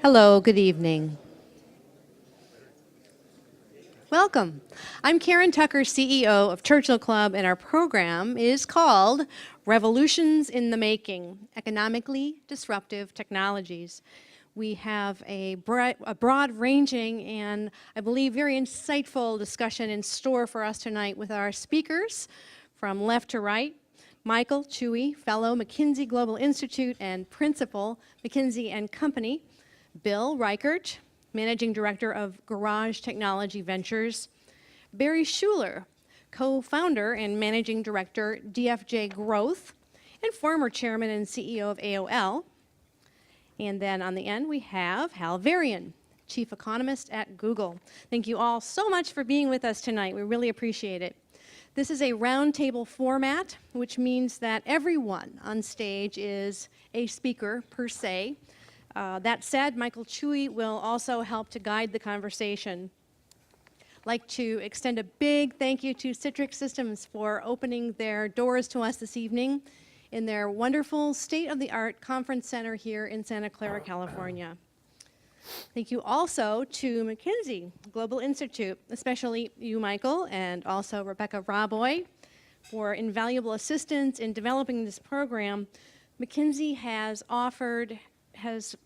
Hello, good evening. Welcome. I'm Karen Tucker, CEO of Churchill Club, and our program is called Revolutions in the Making, Economically Disruptive Technologies. We have a broad-ranging and, I believe, very insightful discussion in store for us tonight with our speakers from left to right. Michael Chui, Fellow, McKinsey Global Institute and Principal, McKinsey and Company. Bill Reichert, Managing Director of Garage Technology Ventures. Barry Schuler, Co-Founder and Managing Director, DFJ Growth, and former Chairman and CEO of AOL. And then on the end, we have Varian, Chief Economist at Google. Thank you all so much for being with us tonight. We really appreciate it. This is a roundtable format, which means that everyone on stage is a speaker per se. That said, Michael Chui will also help to guide the conversation. I'd like to extend a big thank you to Citrix Systems for opening their doors to us this evening in their wonderful state-of-the-art conference center here in Santa Clara, California. Thank you also to McKinsey Global Institute, especially you, Michael, and also Rebecca Raboy, for invaluable assistance in developing this program. McKinsey has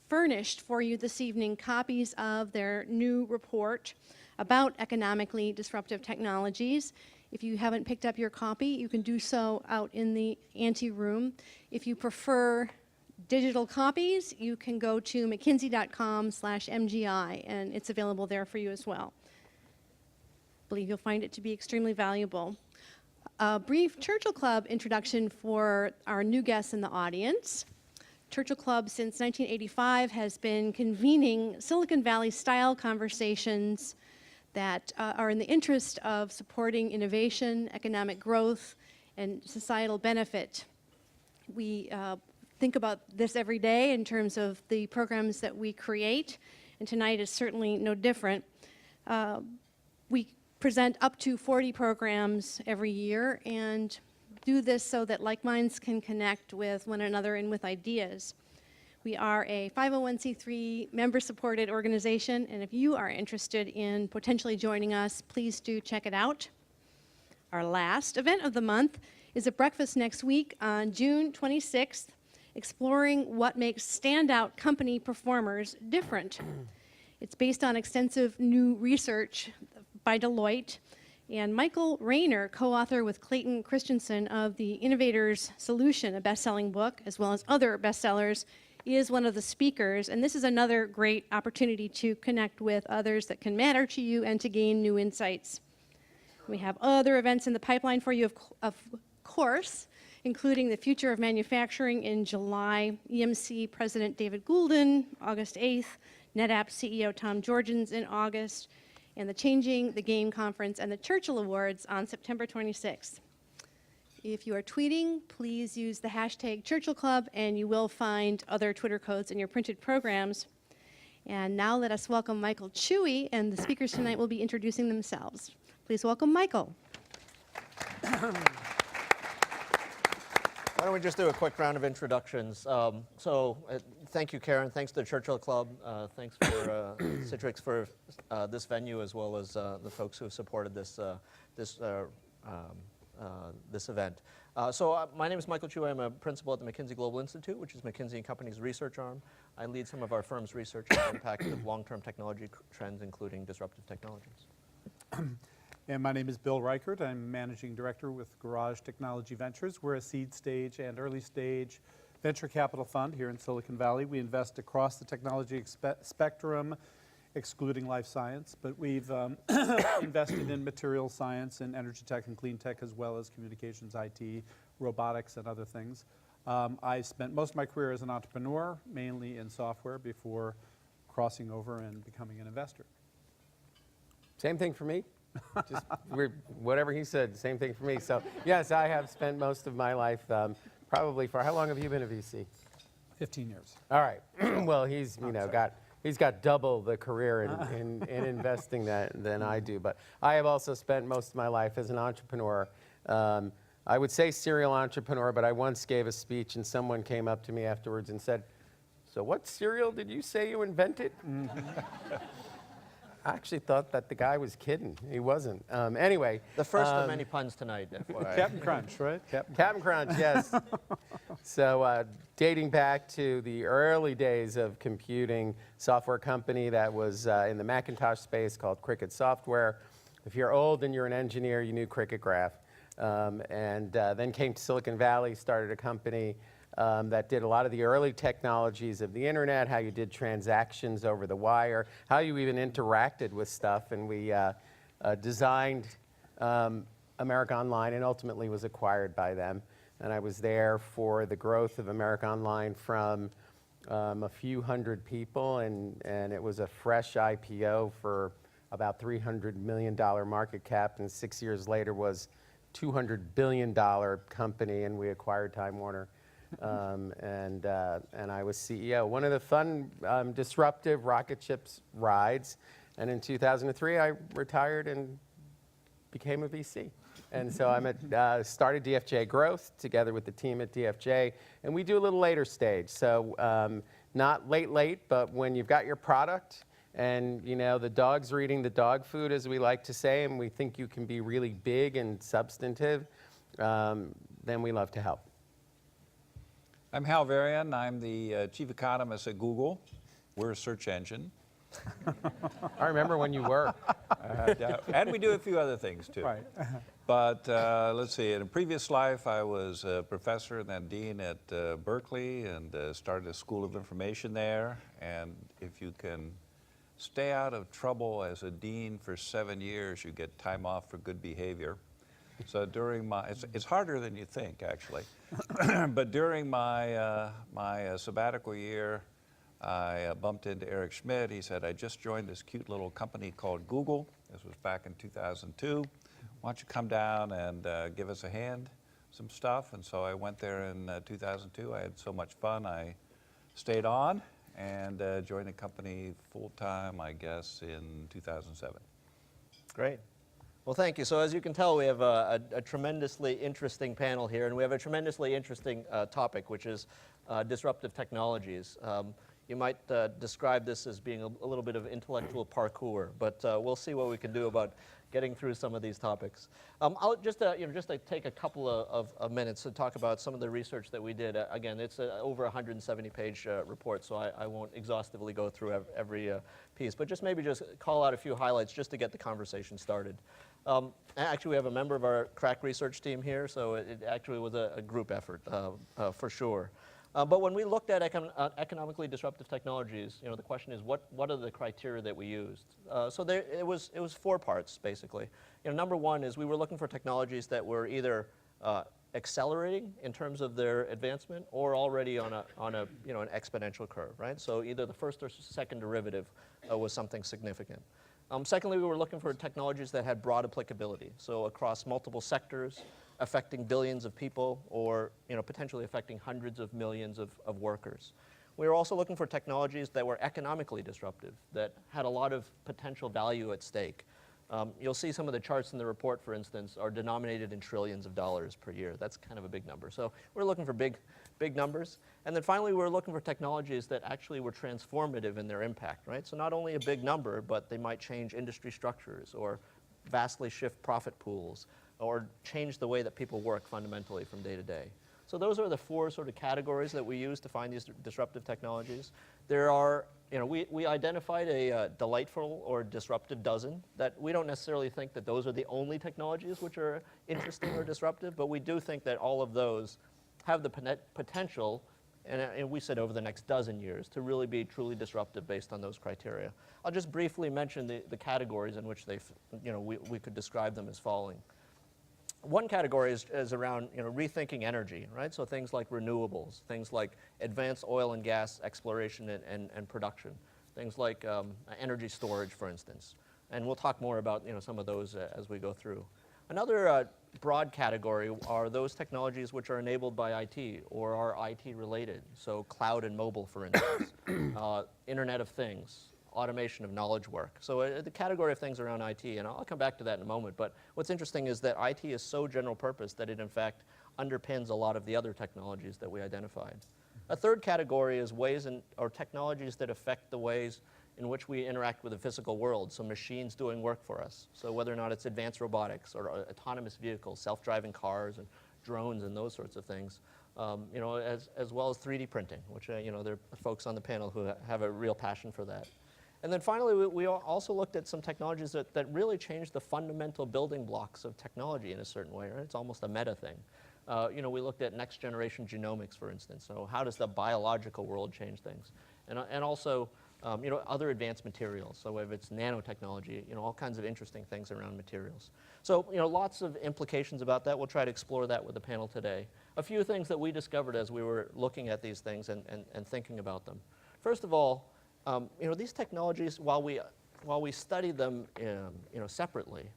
furnished for you this evening copies of their new report about economically disruptive technologies. If you haven't picked up your copy, you can do so out in the ante room. If you prefer digital copies, you can go to mckinsey.com/MGI, and it's available there for you as well. I believe you'll find it to be extremely valuable. A brief Churchill Club introduction for our new guests in the audience. Churchill Club, since 1985, has been convening Silicon Valley-style conversations that are in the interest of supporting innovation, economic growth, and societal benefit. We think about this every day in terms of the programs that we create, and tonight is certainly no different. We present up to 40 programs every year, and do this so that like minds can connect with one another and with ideas. We are a 501c3 member-supported organization, and if you are interested in potentially joining us, please do check it out. Our last event of the month is a breakfast next week on June 26th, exploring what makes standout company performers different. It's based on extensive new research by Deloitte. And Michael Rayner, co-author with Clayton Christensen of The Innovator's Solution, a best-selling book, as well as other bestsellers, is one of the speakers. And this is another great opportunity to connect with others that can matter to you and to gain new insights. We have other events in the pipeline for you, of course, including the Future of Manufacturing in July, EMC President David Goulden, August 8th, NetApp CEO Tom Georgens in August, and the Changing the Game Conference and the Churchill Awards on September 26th. If you are tweeting, please use the hashtag Churchill Club, and you will find other Twitter codes in your printed programs. And now let us welcome Michael Chui, and the speakers tonight will be introducing themselves. Please welcome Michael. Why don't we just do a quick round of introductions? Thank you, Karen. Thanks to the Churchill Club. Thanks for Citrix for this venue, as well as the folks who have supported this event. My name is Michael Chui. I'm a principal at the McKinsey Global Institute, which is McKinsey & Company's research arm. I lead some of our firm's research on the impact of long-term technology trends, including disruptive technologies. And my name is Bill Reichert. I'm Managing Director with Garage Technology Ventures. We're a seed stage and early stage venture capital fund here in Silicon Valley. We invest across the technology spectrum, excluding life science, but we've invested in material science and energy tech and clean tech, as well as communications, IT, robotics, and other things. I spent most of my career as an entrepreneur, mainly in software, before crossing over and becoming an investor. Same thing for me. Just whatever he said, same thing for me. So yes, I have spent most of my life, probably for, how long have you been a VC? 15 years. All right. Well, he's got double the career in investing than I do. But I have also spent most of my life as an entrepreneur. I would say serial entrepreneur, but I once gave a speech and someone came up to me afterwards and said, So what cereal did you say you invented? I actually thought that the guy was kidding. He wasn't. Anyway. The first of many puns tonight, FYI. Captain Crunch, right? Captain Crunch, yes. So dating back to the early days of computing, software company that was in the Macintosh space called Cricket Software. If you're old and you're an engineer, you knew Cricket Graph. Then came to Silicon Valley, started a company that did a lot of the early technologies of the internet, how you did transactions over the wire, how you even interacted with stuff. And we designed America Online and ultimately was acquired by them. And I was there for the growth of America Online from a few hundred people, and it was a fresh IPO for about $300 million market cap, and 6 years later was $200 billion company, and we acquired Time Warner. And I was CEO. One of the fun, disruptive rocket ships rides. And in 2003, I retired and became a VC. And so I started DFJ Growth together with the team at DFJ. And we do a little later stage. So not late, but when you've got your product and the dogs are eating the dog food, as we like to say, and we think you can be really big and substantive, then we love to help. I'm Hal Varian. I'm the chief economist at Google. We're a search engine. I remember when you were. And we do a few other things, too. Right. But let's see, in a previous life, I was a professor and then dean at Berkeley and started a school of information there. And if you can stay out of trouble as a dean for 7 years, you get time off for good behavior. So during it's harder than you think, actually. But during my sabbatical year, I bumped into Eric Schmidt. He said, I just joined this cute little company called Google. This was back in 2002. Why don't you come down and give us a hand, some stuff? And so I went there in 2002. I had so much fun. I stayed on and joined the company full-time, I guess, in 2007. Great. Well, thank you. So as you can tell, we have a tremendously interesting panel here, and we have a tremendously interesting topic, which is disruptive technologies. You might describe this as being a little bit of intellectual parkour, but we'll see what we can do about getting through some of these topics. I'll just to take a couple of minutes to talk about some of the research that we did. Again, it's over 170-page report, so I won't exhaustively go through every piece, but maybe call out a few highlights just to get the conversation started. Actually, we have a member of our crack research team here, so it actually was a group effort for sure. But when we looked at economically disruptive technologies, the question is, what are the criteria that we used? So it was 4 parts, basically. Number one is we were looking for technologies that were either accelerating in terms of their advancement or already on an exponential curve, right? So either the first or second derivative was something significant. Secondly, we were looking for technologies that had broad applicability, so across multiple sectors, affecting billions of people, or potentially affecting hundreds of millions of workers. We were also looking for technologies that were economically disruptive, that had a lot of potential value at stake. You'll see some of the charts in the report, for instance, are denominated in trillions of dollars per year. That's kind of a big number. So we're looking for big numbers. And then finally, we're looking for technologies that actually were transformative in their impact, right? So not only a big number, but they might change industry structures or vastly shift profit pools or change the way that people work fundamentally from day to day. So those are the 4 sort of categories that we use to find these disruptive technologies. There are, we identified a delightful or disruptive dozen that we don't necessarily think that those are the only technologies which are interesting or disruptive, but we do think that all of those have the potential, and we said over the next dozen years, to really be truly disruptive based on those criteria. I'll just briefly mention the categories in which we could describe them as following. One category is around rethinking energy, right? So things like renewables, things like advanced oil and gas exploration and production, things like energy storage, for instance. And we'll talk more about some of those as we go through. Another broad category are those technologies which are enabled by IT or are IT related. So cloud and mobile, for instance, Internet of Things, automation of knowledge work. So the category of things around IT, and I'll come back to that in a moment, but what's interesting is that IT is so general purpose that it in fact underpins a lot of the other technologies that we identified. A third category is ways or technologies that affect the ways in which we interact with the physical world, so machines doing work for us. So whether or not it's advanced robotics or autonomous vehicles, self-driving cars and drones and those sorts of things, you know, as well as 3D printing, which you know, there are folks on the panel who have a real passion for that. And then finally, we also looked at some technologies that really changed the fundamental building blocks of technology in a certain way, right? It's almost a meta thing. You know, we looked at next generation genomics, for instance. So how does the biological world change things? And also, you know, other advanced materials. So if it's nanotechnology, you know, all kinds of interesting things around materials. So, you know, lots of implications about that. We'll try to explore that with the panel today. A few things that we discovered as we were looking at these things and thinking about them. First of all, you know, these technologies, while we study them, you know, separately,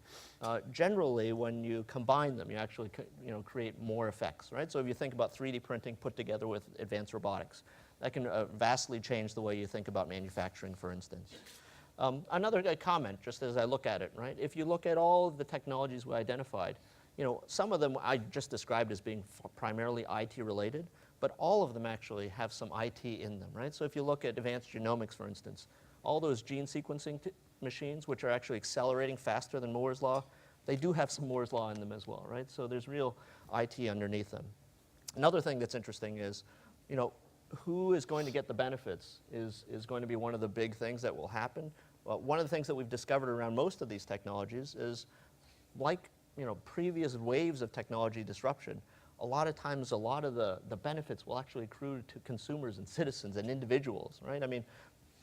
generally when you combine them, you actually, you know, create more effects, right? So if you think about 3D printing put together with advanced robotics, that can vastly change the way you think about manufacturing, for instance. Another comment, just as I look at it, right? If you look at all of the technologies we identified, you know, some of them I just described as being primarily IT related, but all of them actually have some IT in them, right? So if you look at advanced genomics, for instance, all those gene sequencing machines, which are actually accelerating faster than Moore's Law, they do have some Moore's Law in them as well, right? So there's real IT underneath them. Another thing that's interesting is, you know, who is going to get the benefits is going to be one of the big things that will happen. Well, one of the things that we've discovered around most of these technologies is, like, you know, previous waves of technology disruption, a lot of times a lot of the benefits will actually accrue to consumers and citizens and individuals, right? I mean,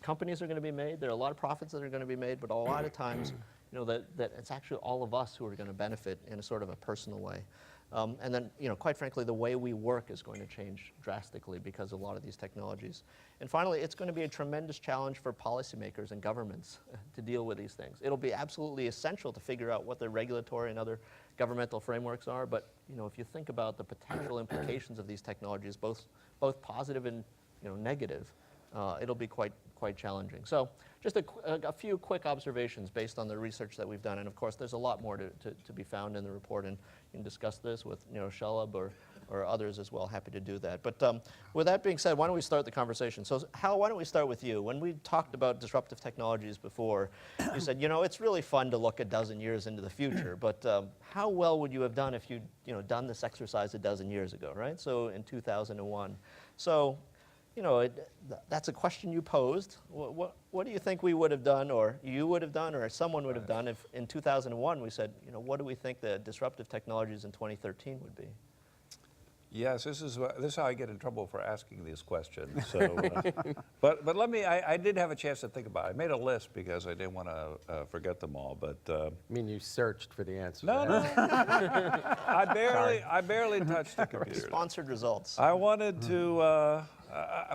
companies are going to be made, there are a lot of profits that are going to be made, but a lot of times, you know, that it's actually all of us who are going to benefit in a sort of a personal way. And then, you know, quite frankly, the way we work is going to change drastically because of a lot of these technologies. And finally, it's going to be a tremendous challenge for policymakers and governments to deal with these things. It'll be absolutely essential to figure out what the regulatory and other governmental frameworks are, but, you know, if you think about the potential implications of these technologies, both positive and, you know, negative, it'll be quite challenging. So just a few quick observations based on the research that we've done, and of course there's a lot more to be found in the report, and you can discuss this with, you know, Shelab or others as well. Happy to do that. But with that being said, why don't we start the conversation? So Hal, why don't we start with you? When we talked about disruptive technologies before, you said, you know, it's really fun to look a dozen years into the future, but how well would you have done if you'd, you know, done this exercise a dozen years ago, right? So in 2001. So, you know, that's a question you posed. What do you think we would have done, or you would have done, or someone would have done if in 2001 we said, you know, what do we think the disruptive technologies in 2013 would be? Yes, this is how I get in trouble for asking these questions. So, but let me. I did have a chance to think about it. I made a list because I didn't want to forget them all. But I mean, you searched for the answer. no, I barely touched the computer. Sponsored results. I wanted to.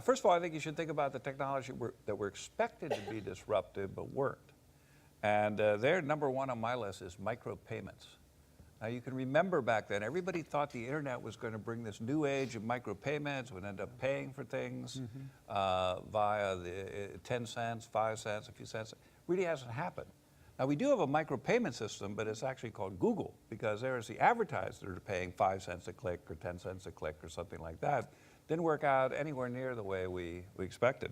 First of all, I think you should think about the technology that were expected to be disruptive but weren't. And there, number one on my list is micropayments. Now, you can remember back then, everybody thought the internet was going to bring this new age of micropayments, would end up paying for things via the 10 cents, 5 cents, a few cents. Really hasn't happened. Now, we do have a micropayment system, but it's actually called Google, because there is the advertisers that are paying 5 cents a click or 10 cents a click or something like that. Didn't work out anywhere near the way we expected.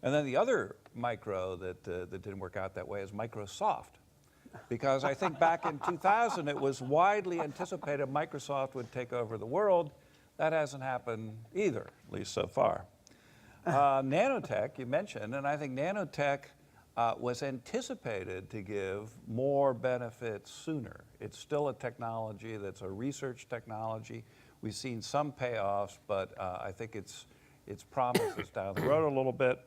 And then the other micro that didn't work out that way is Microsoft. Because I think back in 2000, it was widely anticipated Microsoft would take over the world. That hasn't happened either, at least so far. Nanotech, you mentioned, and I think nanotech was anticipated to give more benefits sooner. It's still a technology that's a research technology. We've seen some payoffs, but I think its promise is down the road a little bit.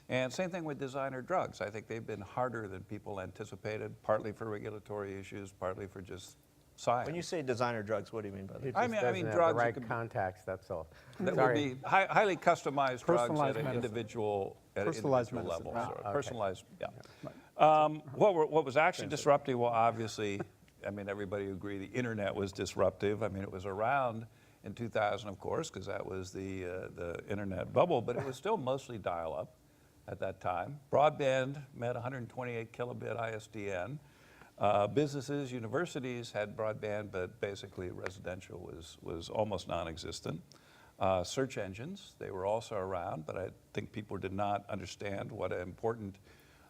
And same thing with designer drugs. I think they've been harder than people anticipated, partly for regulatory issues, partly for just science. When you say designer drugs, what do you mean by that? It I just mean doesn't have drugs the right that could- contacts, that's all. That would Sorry. be highly customized drugs Personalized at an medicine. individual Personalized level. medicine, right? Sort of. Okay. Personalized, yeah. What was actually disruptive? Well, obviously, I mean, everybody would agree the internet was disruptive. I mean, it was around in 2000, of course, because that was the internet bubble, but it was still mostly dial-up at that time. Broadband met 128 kilobit ISDN. Businesses, universities had broadband, but basically residential was almost non-existent. Search engines, they were also around, but I think people did not understand what an important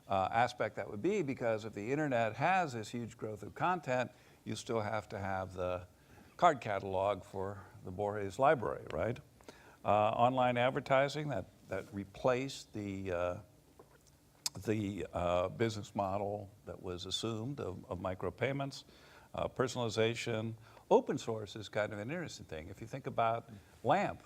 aspect that would be, because if the internet has this huge growth of content, you still have to have the card catalog for the Borges library, right? Online advertising, that replaced the business model that was assumed of micropayments. Personalization. Open source is kind of an interesting thing. If you think about LAMP,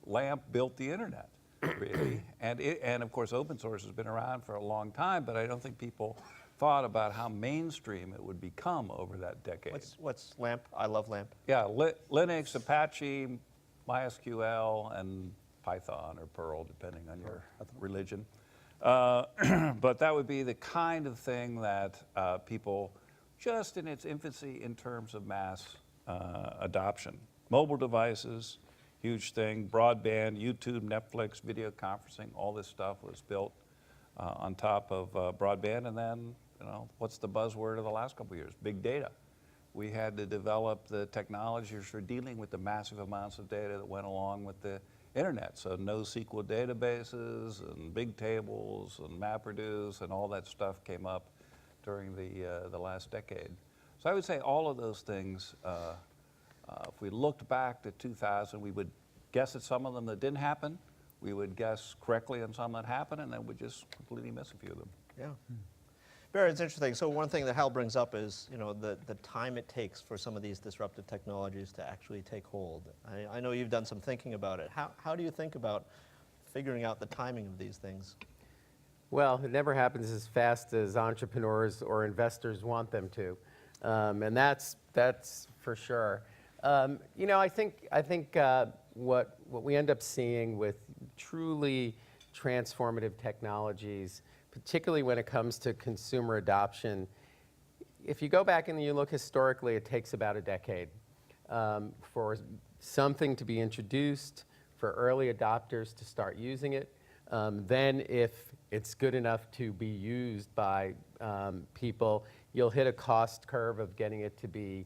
LAMP built the internet, really. And of course, open source has been around for a long time, but I don't think people thought about how mainstream it would become over that decade. What's LAMP? I love LAMP. Yeah, Linux, Apache, MySQL, and Python or Perl, depending on your religion. But that would be the kind of thing that people, just in its infancy in terms of mass adoption. Mobile devices, huge thing. Broadband, YouTube, Netflix, video conferencing, all this stuff was built on top of broadband. And then, what's the buzzword of the last couple of years? Big data. We had to develop the technologies for dealing with the massive amounts of data that went along with the internet. So NoSQL databases and big tables and MapReduce and all that stuff came up during the last decade. So I would say all of those things, if we looked back to 2000, we would guess at some of them that didn't happen. We would guess correctly on some that happened, and then we'd just completely miss a few of them. Yeah. Barry, it's interesting. So one thing that Hal brings up is, the time it takes for some of these disruptive technologies to actually take hold. I know you've done some thinking about it. How do you think about figuring out the timing of these things? Well, it never happens as fast as entrepreneurs or investors want them to, and that's for sure. I think what we end up seeing with truly transformative technologies, particularly when it comes to consumer adoption, if you go back and you look historically, it takes about a decade for something to be introduced, for early adopters to start using it. Then if it's good enough to be used by people, you'll hit a cost curve of getting it to be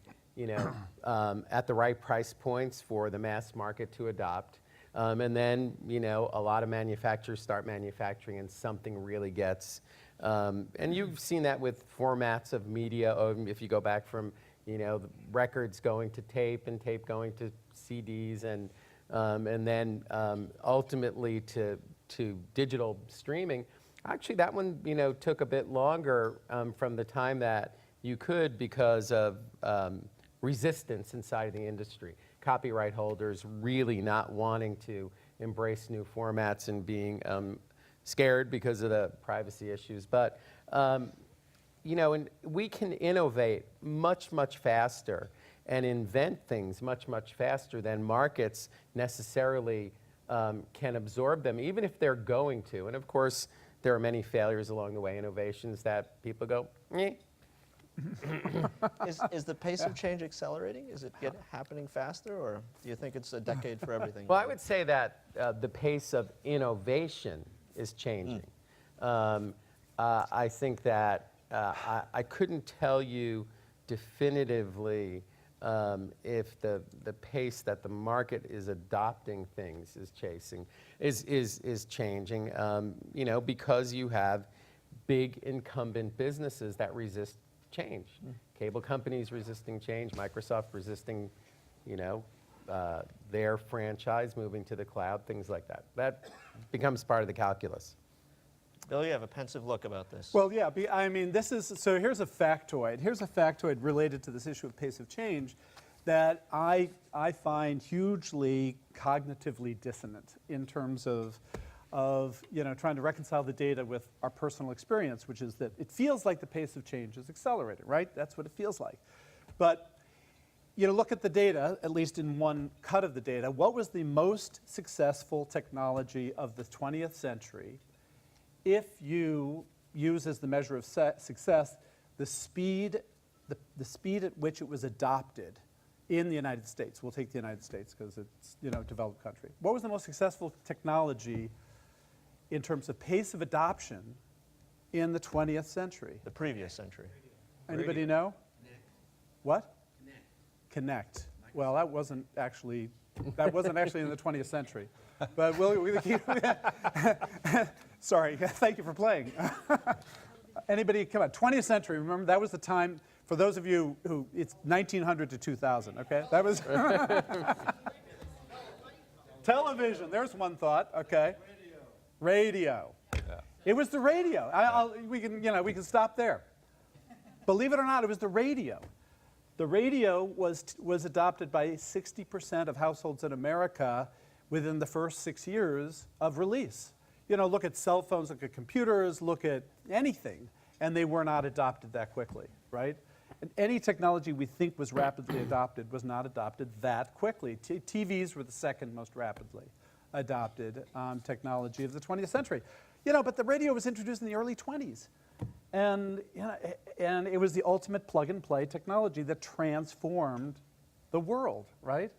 at the right price points for the mass market to adopt. And then, a lot of manufacturers start manufacturing and something really gets, and you've seen that with formats of media, if you go back from, the records going to tape and tape going to CDs and then ultimately to digital streaming. Actually, that one, took a bit longer from the time that you could because of resistance inside the industry. Copyright holders really not wanting to embrace new formats and being scared because of the privacy issues. But, and we can innovate much, much faster and invent things much, much faster than markets necessarily can absorb them, even if they're going to. And of course, there are many failures along the way, innovations that people go, eh. Is the pace of change accelerating? Is it happening faster, or do you think it's a decade for everything? Well, I would say that the pace of innovation is changing. I think that I couldn't tell you definitively if the pace that the market is adopting things is changing, because you have big incumbent businesses that resist change. Cable companies resisting change, Microsoft resisting, their franchise moving to the cloud, things like that. That becomes part of the calculus. Bill, you have a pensive look about this. Well, yeah, so here's a factoid. Here's a factoid related to this issue of pace of change that I find hugely cognitively dissonant in terms of trying to reconcile the data with our personal experience, which is that it feels like the pace of change is accelerating, right? That's what it feels like. But look at the data, at least in one cut of the data. What was the most successful technology of the 20th century if you use as the measure of success the speed at which it was adopted in the United States? We'll take the United States because it's a developed country. What was the most successful technology in terms of pace of adoption in the 20th century? The previous century. Anybody know? Connect. What? Connect. Well, that wasn't actually That wasn't actually in the 20th century. But we'll keep. Sorry, thank you for playing. Anybody, come on, 20th century, remember that was the time, for those of you who, it's 1900 to 2000, okay? That was. Television, there's one thought, okay? Radio. Yeah. It was the radio. We can stop there. Believe it or not, it was the radio. The radio was adopted by 60% of households in America within the first 6 years of release. Look at cell phones, look at computers, look at anything, and they were not adopted that quickly, right? And any technology we think was rapidly adopted was not adopted that quickly. TVs were the second most rapidly adopted technology of the 20th century. But the radio was introduced in the early 20s. And it was the ultimate plug-and-play technology that transformed the world, right?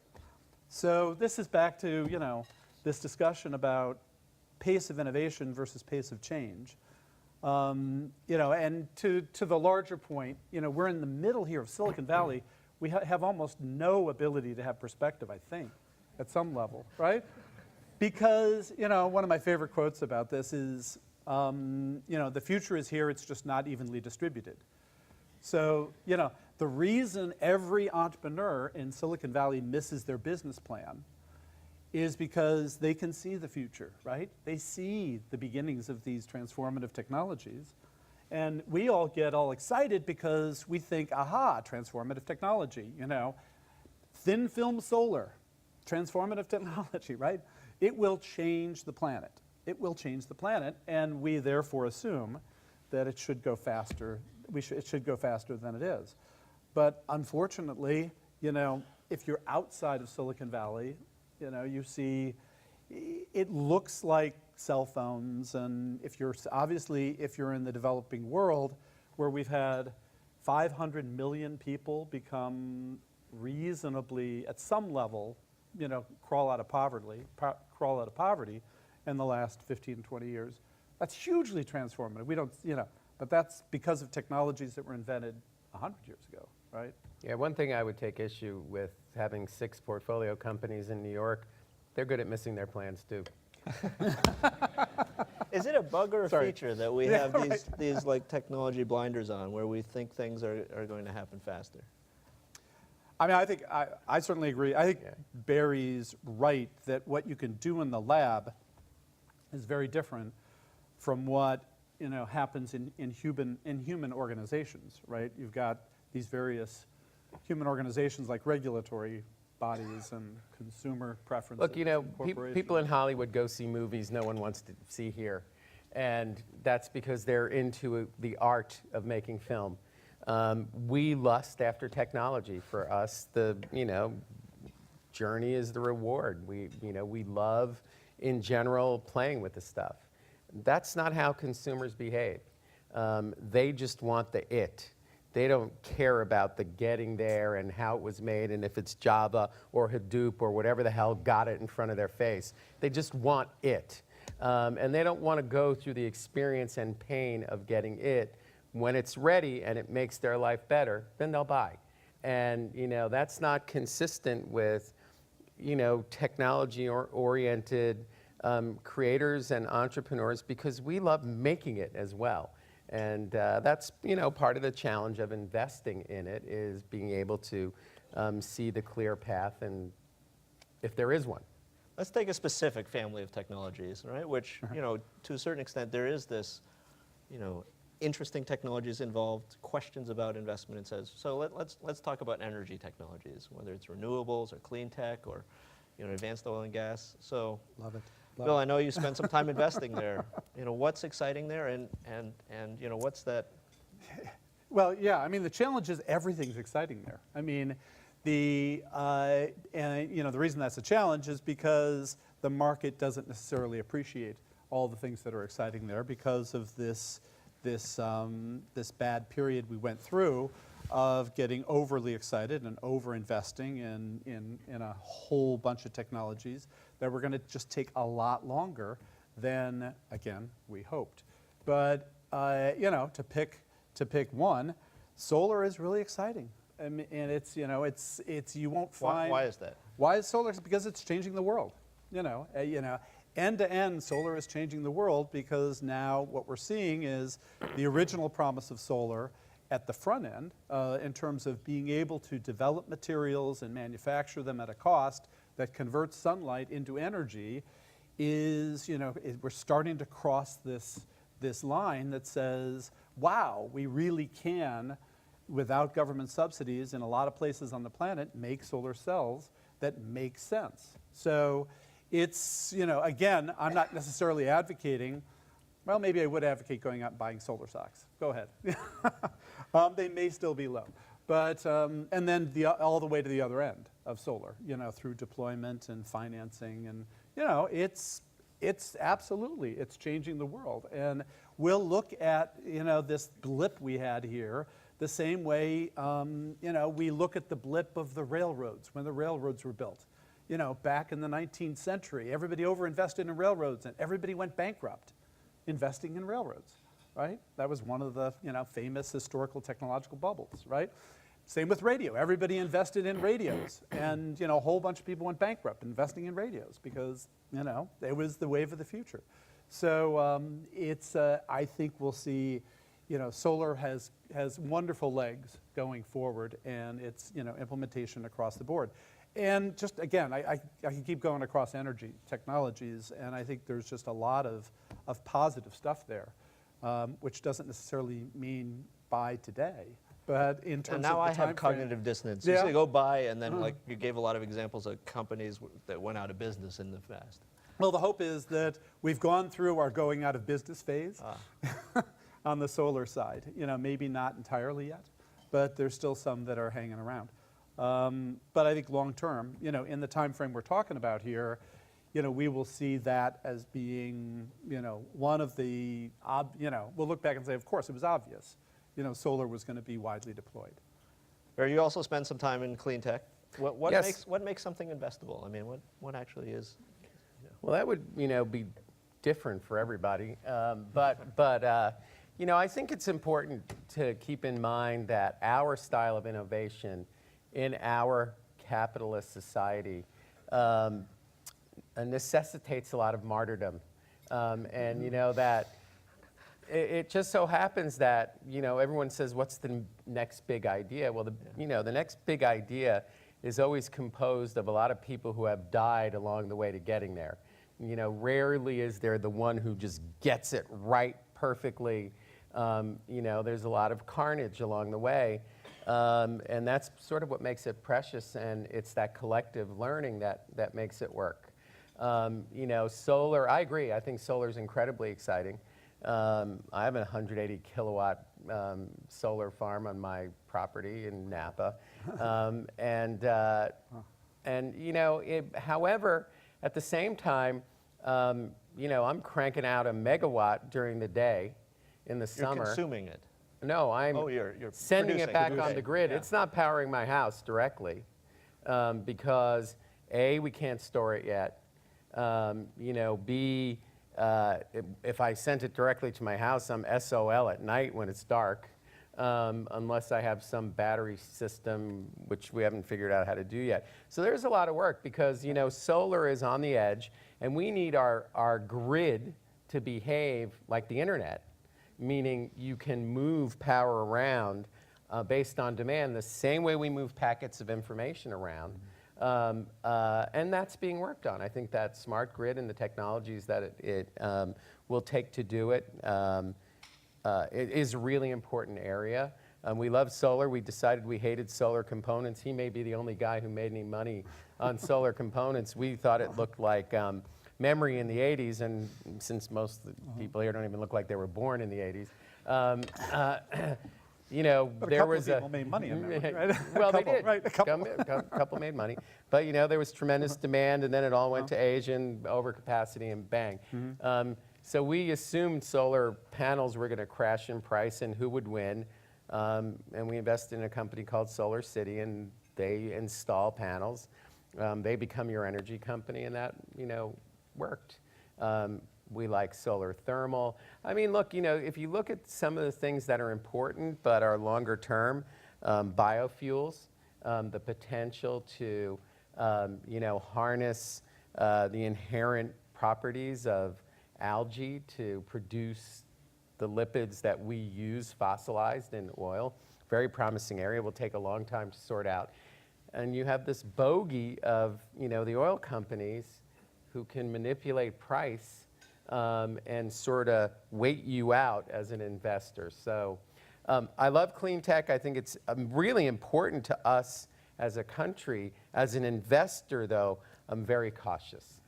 So this is back to, this discussion about pace of innovation versus pace of change. And to the larger point, we're in the middle here of Silicon Valley. We have almost no ability to have perspective, I think, at some level, right? Because, one of my favorite quotes about this is, the future is here, it's just not evenly distributed. So, the reason every entrepreneur in Silicon Valley misses their business plan is because they can see the future, right? They see the beginnings of these transformative technologies. And we all get all excited because we think, aha, transformative technology, thin film solar, transformative technology, right? It will change the planet. It will change the planet, and we therefore assume that it should go faster. It should go faster than it is. But unfortunately, if you're outside of Silicon Valley, you see it looks like cell phones, and if you're in the developing world where we've had 500 million people become reasonably, at some level, crawl out of poverty in the last 15, 20 years, that's hugely transformative. We don't, but that's because of technologies that were invented 100 years ago, right? Yeah, one thing I would take issue with having 6 portfolio companies in New York, they're good at missing their plans too. Is it a bug or a Sorry. feature that we have these like technology blinders on where we think things are going to happen faster? I mean, I think I certainly agree. I think Barry's right that what you can do in the lab is very different from what happens in human organizations, right? You've got these various human organizations like regulatory bodies and consumer preferences. Look, people in Hollywood go see movies no one wants to see here, and that's because they're into the art of making film. We lust after technology. For us, the journey is the reward. We love, in general, playing with the stuff. That's not how consumers behave. They just want the it. They don't care about the getting there and how it was made and if it's Java or Hadoop or whatever the hell got it in front of their face. They just want it. And they don't want to go through the experience and pain of getting it. When it's ready and it makes their life better, then they'll buy. And that's not consistent with technology-oriented creators and entrepreneurs, because we love making it as well. And that's part of the challenge of investing in it, is being able to see the clear path, and if there is one. Let's take a specific family of technologies, right? Which, to a certain extent, there is this, interesting technologies involved, questions about investment, and says, so let's talk about energy technologies, whether it's renewables or clean tech or, advanced oil and gas. So, Love it. Bill, I know you spent some time investing there. What's exciting there, and what's that? Well, yeah. I mean, the challenge is everything's exciting there. I mean, the reason that's a challenge is because the market doesn't necessarily appreciate all the things that are exciting there because of this bad period we went through of getting overly excited and over-investing in a whole bunch of technologies that were going to just take a lot longer than, again, we hoped. But to pick one, solar is really exciting. And it's, you know, it's you won't find. Why is that? Why is solar? Because it's changing the world. End to end, solar is changing the world because now what we're seeing is the original promise of solar at the front end in terms of being able to develop materials and manufacture them at a cost that converts sunlight into energy is, we're starting to cross this line that says, wow, we really can, without government subsidies in a lot of places on the planet, make solar cells that make sense. So it's, again, I'm not necessarily advocating, well, maybe I would advocate going out and buying solar socks. Go ahead. They may still be low. But, and then all the way to the other end of solar, through deployment and financing. And, it's absolutely, it's changing the world. And we'll look at, this blip we had here the same way, we look at the blip of the railroads when the railroads were built. Back in the 19th century, everybody overinvested in railroads and everybody went bankrupt investing in railroads, right? That was one of the, famous historical technological bubbles, right? Same with radio. Everybody invested in radios and, a whole bunch of people went bankrupt investing in radios because, it was the wave of the future. So I think we'll see, solar has wonderful legs going forward and it's, implementation across the board. And just again, I can keep going across energy technologies, and I think there's just a lot of positive stuff there, which doesn't necessarily mean buy today, but in terms And now of I the have time cognitive dissonance. Yeah. You say go buy, and then like you gave a lot of examples of companies that went out of business in the past. Well, the hope is that we've gone through our going out of business phase on the solar side. Maybe not entirely yet, but there's still some that are hanging around. But I think long term, in the time frame we're talking about here, we will see that as being, one of the, we'll look back and say, of course, it was obvious, solar was going to be widely deployed. Or you also spend some time in clean tech. What Yes. makes something investable? I mean, what actually is? Well, that would, be different for everybody. But I think it's important to keep in mind that our style of innovation in our capitalist society necessitates a lot of martyrdom. And that it just so happens that, everyone says, what's the next big idea? Well, the next big idea is always composed of a lot of people who have died along the way to getting there. Rarely is there the one who just gets it right perfectly. There's a lot of carnage along the way. And that's sort of what makes it precious, and it's that collective learning that makes it work. Solar, I agree. I think solar is incredibly exciting. I have a 180 kilowatt solar farm on my property in Napa. However, at the same time, I'm cranking out a megawatt during the day in the summer. You're consuming it. No, I'm you're sending it back on producing. the grid. Yeah. It's not powering my house directly because A, we can't store it yet. B, if I sent it directly to my house, I'm SOL at night when it's dark, unless I have some battery system, which we haven't figured out how to do yet. So there's a lot of work because, solar is on the edge, and we need our grid to behave like the internet. Meaning you can move power around based on demand the same way we move packets of information around. And that's being worked on. I think that smart grid and the technologies that it will take to do it is a really important area. We love solar. We decided we hated solar components. He may be the only guy who made any money on solar components. We thought it looked like memory in the 80s, and since most of the people here don't even look like they were born in the 80s, But there was people made money in there, right? Well, Couple, they did. right, a couple. A couple made money, but there was tremendous demand, and then it all went to Asia and overcapacity, and bang. So we assumed solar panels were going to crash in price, and who would win? And we invested in a company called Solar City, and they install panels. They become your energy company, and that worked. We like solar thermal. I mean, look, if you look at some of the things that are important but are longer term, biofuels, the potential to harness the inherent properties of algae to produce the lipids that we use fossilized in oil. Very promising area. Will take a long time to sort out. And you have this bogey of the oil companies who can manipulate price and sort of wait you out as an investor. So I love clean tech. I think it's really important to us as a country. As an investor, though, I'm very cautious.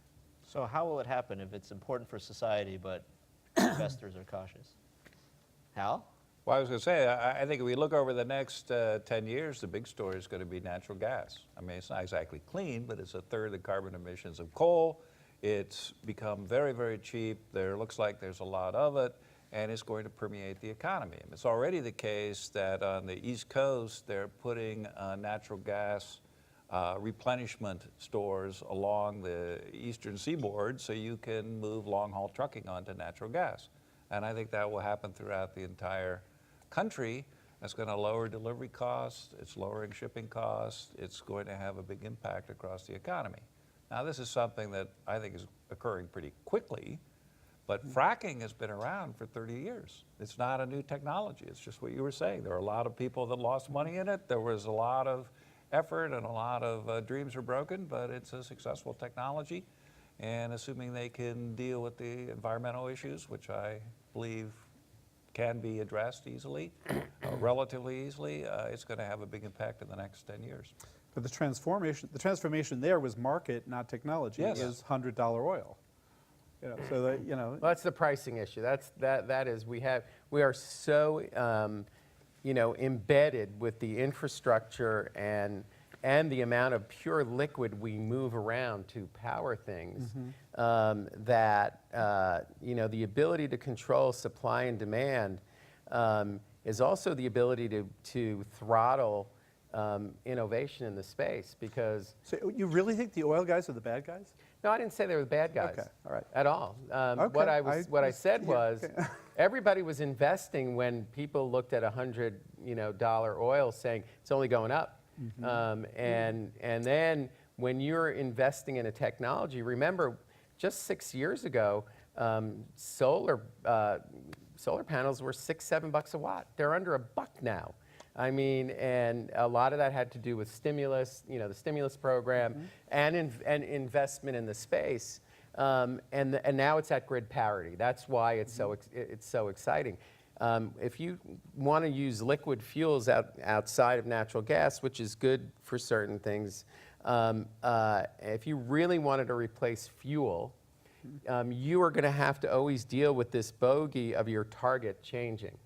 So how will it happen if it's important for society, but investors are cautious? How? Well, I was going to say, I think if we look over the next 10 years, the big story is going to be natural gas. I mean, it's not exactly clean, but it's a third of the carbon emissions of coal. It's become very, very cheap. There looks like there's a lot of it, and it's going to permeate the economy. And it's already the case that on the East Coast, they're putting natural gas replenishment stores along the eastern seaboard so you can move long-haul trucking onto natural gas. And I think that will happen throughout the entire country. That's going to lower delivery costs, it's lowering shipping costs, it's going to have a big impact across the economy. Now, this is something that I think is occurring pretty quickly, but fracking has been around for 30 years. It's not a new technology, it's just what you were saying. There are a lot of people that lost money in it, there was a lot of effort and a lot of dreams were broken, but it's a successful technology. And assuming they can deal with the environmental issues, which I believe can be addressed easily, relatively easily, it's going to have a big impact in the next 10 years. But the transformation there was market, not technology. Yes. It was $100 oil. So that, Well, that's the pricing issue. That is we are so embedded with the infrastructure and the amount of pure liquid we move around to power things, that the ability to control supply and demand is also the ability to throttle innovation in the space. Because So you really think the oil guys are the bad guys? no, I didn't say they were the bad guys. Okay, all right. At all. Okay, What I said yeah, was, okay. everybody was investing when people looked at $100 oil, saying it's only going up. And then when you're investing in a technology, remember, just 6 years ago, solar panels were $6-7 a watt. They're under $1 now. I mean, and a lot of that had to do with stimulus, the stimulus program, and investment in the space. And now it's at grid parity. That's why it's so exciting. If you want to use liquid fuels outside of natural gas, which is good for certain things, if you really wanted to replace fuel, you are going to have to always deal with this bogey of your target changing.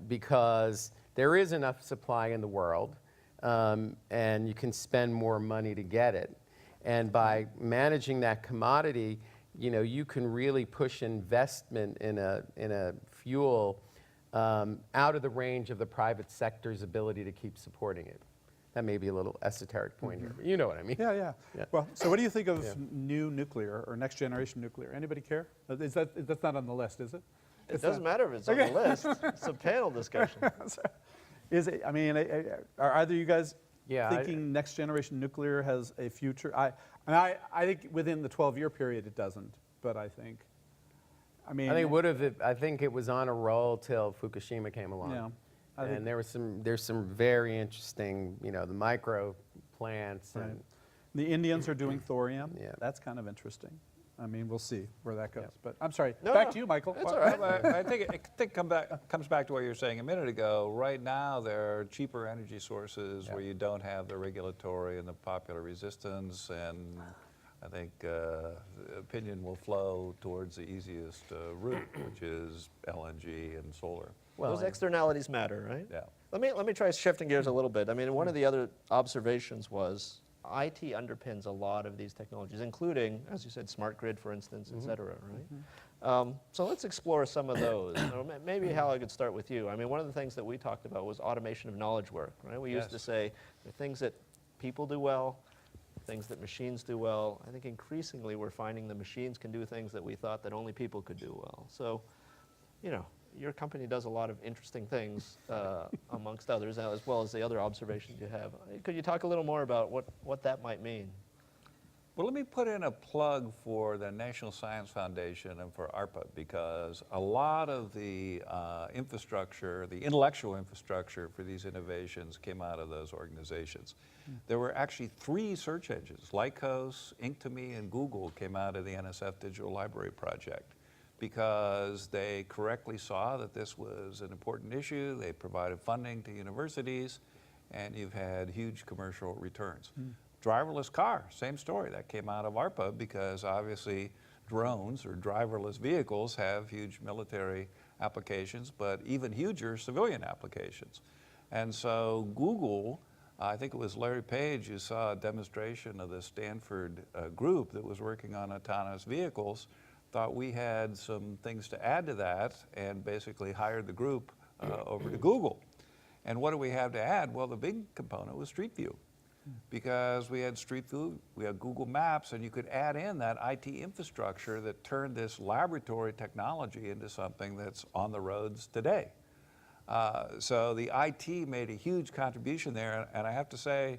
Because there is enough supply in the world, and you can spend more money to get it. And by managing that commodity, you can really push investment in a fuel out of the range of the private sector's ability to keep supporting it. That may be a little esoteric point here, but you know what I mean. Yeah. Well, so what do you think of new nuclear or next generation nuclear? Anybody care? That's not on the list, is it? It doesn't matter if it's on the list. It's a panel discussion. Is it? I mean, are either you guys Yeah, thinking next generation nuclear has a future? I think within the 12-year period it doesn't, but I think think it would have. I think it was on a roll till Fukushima came along. Yeah, And there's some very interesting, the micro plants. Right. And The Indians are doing thorium. Yeah. That's kind of interesting. I mean, we'll see where that goes. Yeah. But I'm sorry. No, Back no, to you, Michael. that's all right. I think it comes back to what you were saying a minute ago. Right now, there are cheaper energy sources where you don't have the regulatory and the popular resistance, and I think opinion will flow towards the easiest route, which is LNG and solar. Those externalities matter, right? Yeah. Let me try shifting gears a little bit. I mean, one of the other observations was IT underpins a lot of these technologies, including, as you said, smart grid, for instance, et cetera, right? So let's explore some of those. Maybe, Hal, I could start with you. I mean, one of the things that we talked about was automation of knowledge work, right? We used to say the things that people do well, things that machines do well. I think increasingly we're finding the machines can do things that we thought that only people could do well. So, your company does a lot of interesting things, amongst others, as well as the other observations you have. Could you talk a little more about what that might mean? Well, let me put in a plug for the National Science Foundation and for ARPA, because a lot of the infrastructure, the intellectual infrastructure for these innovations came out of those organizations. There were actually 3 search engines, Lycos, Inktomi, and Google came out of the NSF Digital Library Project because they correctly saw that this was an important issue. They provided funding to universities, and you've had huge commercial returns. Driverless car, same story. That came out of ARPA because obviously drones or driverless vehicles have huge military applications, but even huger civilian applications. And so Google, I think it was Larry Page who saw a demonstration of the Stanford group that was working on autonomous vehicles, thought we had some things to add to that, and basically hired the group over to Google. And what do we have to add? Well, the big component was Street View, because we had Street View, we had Google Maps, and you could add in that IT infrastructure that turned this laboratory technology into something that's on the roads today. So the IT made a huge contribution there, and I have to say,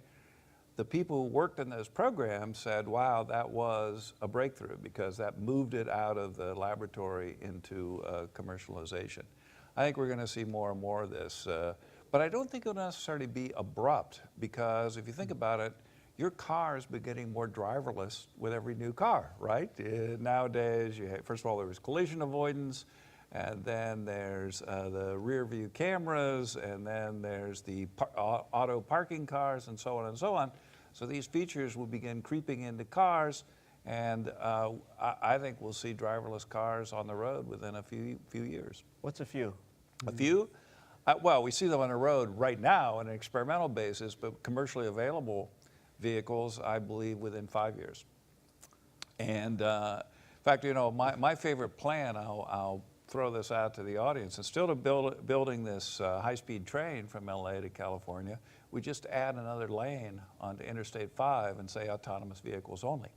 the people who worked in those programs said, wow, that was a breakthrough, because that moved it out of the laboratory into commercialization. I think we're going to see more and more of this. But I don't think it'll necessarily be abrupt, because if you think about it, your car's been getting more driverless with every new car, right? Nowadays, first of all, there was collision avoidance, and then there's the rear view cameras, and then there's the auto parking cars, and so on and so on. So these features will begin creeping into cars, and I think we'll see driverless cars on the road within a few years. What's a few? A few? Well, we see them on the road right now on an experimental basis, but commercially available vehicles, I believe, within 5 years. And in fact, you know, my favorite plan, I'll throw this out to the audience, instead of building this high-speed train from LA to California, we just add another lane onto Interstate 5 and say autonomous vehicles only.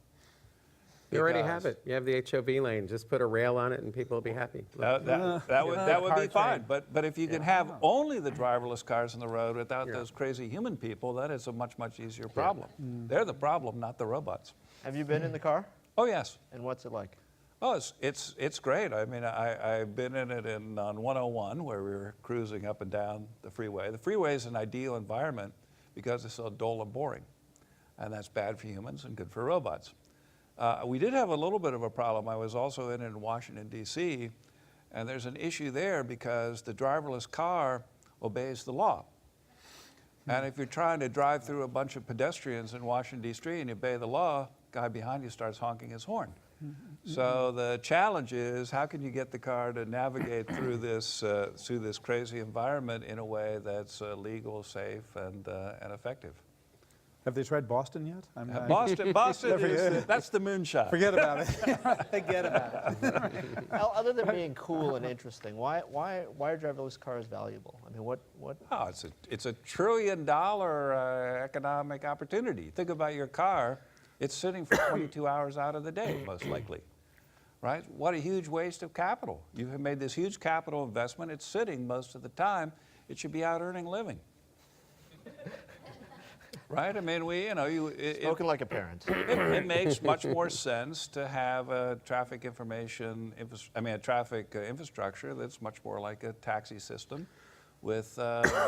You already have it. You have the HOV lane. Just put a rail on it and people will be happy. That would be fine. But if you can have only the driverless cars on the road without those crazy human people, that is a much, much easier problem. They're the problem, not the robots. Have you been in the car? Oh, yes. And what's it like? Oh, it's great. I mean, I've been in it on 101, where we were cruising up and down the freeway. The freeway is an ideal environment because it's so dull and boring. And that's bad for humans and good for robots. We did have a little bit of a problem. I was also in Washington, D.C., and there's an issue there because the driverless car obeys the law. And if you're trying to drive through a bunch of pedestrians in Washington, D.C. and you obey the law, the guy behind you starts honking his horn. So the challenge is, how can you get the car to navigate through this crazy environment in a way that's legal, safe, and effective? Have they tried Boston yet? Boston that's the moonshot. Forget about it. Forget about it. Other than being cool and interesting, why are driverless cars valuable? I mean, what? Oh, it's a $1 trillion economic opportunity. Think about your car. It's sitting for 22 hours out of the day, most likely, right? What a huge waste of capital. You have made this huge capital investment. It's sitting most of the time. It should be out earning a living. Right? I mean, Spoken like a parent. It makes much more sense to have a traffic infrastructure that's much more like a taxi system with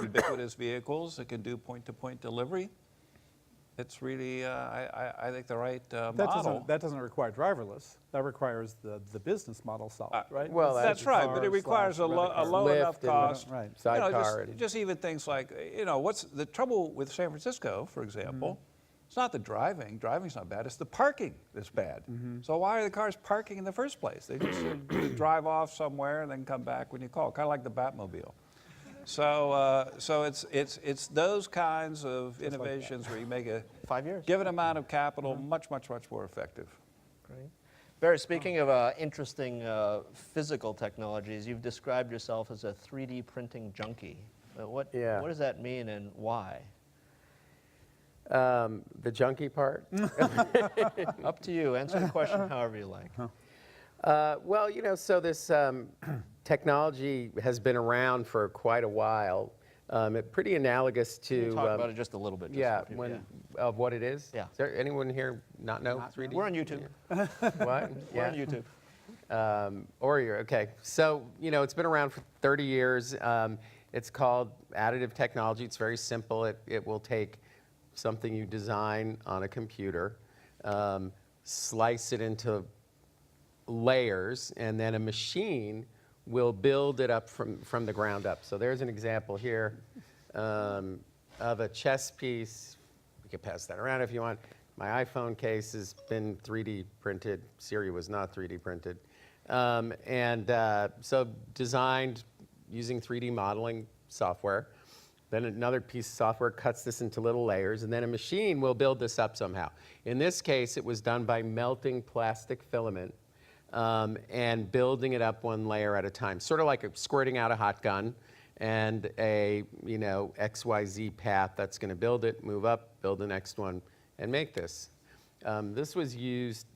ubiquitous vehicles that can do point-to-point delivery. It's really, I think, the right model. That doesn't require driverless. That requires the business model solved, right? Well, that's right, but it requires a low enough cost. Right. Sidecar. Just even things like, what's the trouble with San Francisco, for example? It's not the driving. Driving's not bad. It's the parking that's bad. So why are the cars parking in the first place? They just drive off somewhere and then come back when you call, kind of like the Batmobile. So it's those kinds of innovations where you make a 5 years. given amount of capital much more effective. Great. Barry, speaking of interesting physical technologies, you've described yourself as a 3D printing junkie. What does that mean and why? The junkie part? Up to you. Answer the question however you like. Well, so this technology has been around for quite a while. Pretty analogous Can you to talk about it just a little bit? Just yeah, for people? when of what it is. Yeah. Is there anyone here not know 3D? We're on YouTube. What? We're on YouTube. Or you're okay. So it's been around for 30 years. It's called additive technology. It's very simple. It will take something you design on a computer, slice it into layers, and then a machine will build it up from the ground up. So there's an example here of a chess piece. We could pass that around if you want. My iPhone case has been 3D printed. Siri was not 3D printed. So designed using 3D modeling software. Then another piece of software cuts this into little layers, and then a machine will build this up somehow. In this case, it was done by melting plastic filament and building it up one layer at a time, sort of like squirting out a hot gun and a XYZ path that's going to build it, move up, build the next one, and make this. This was used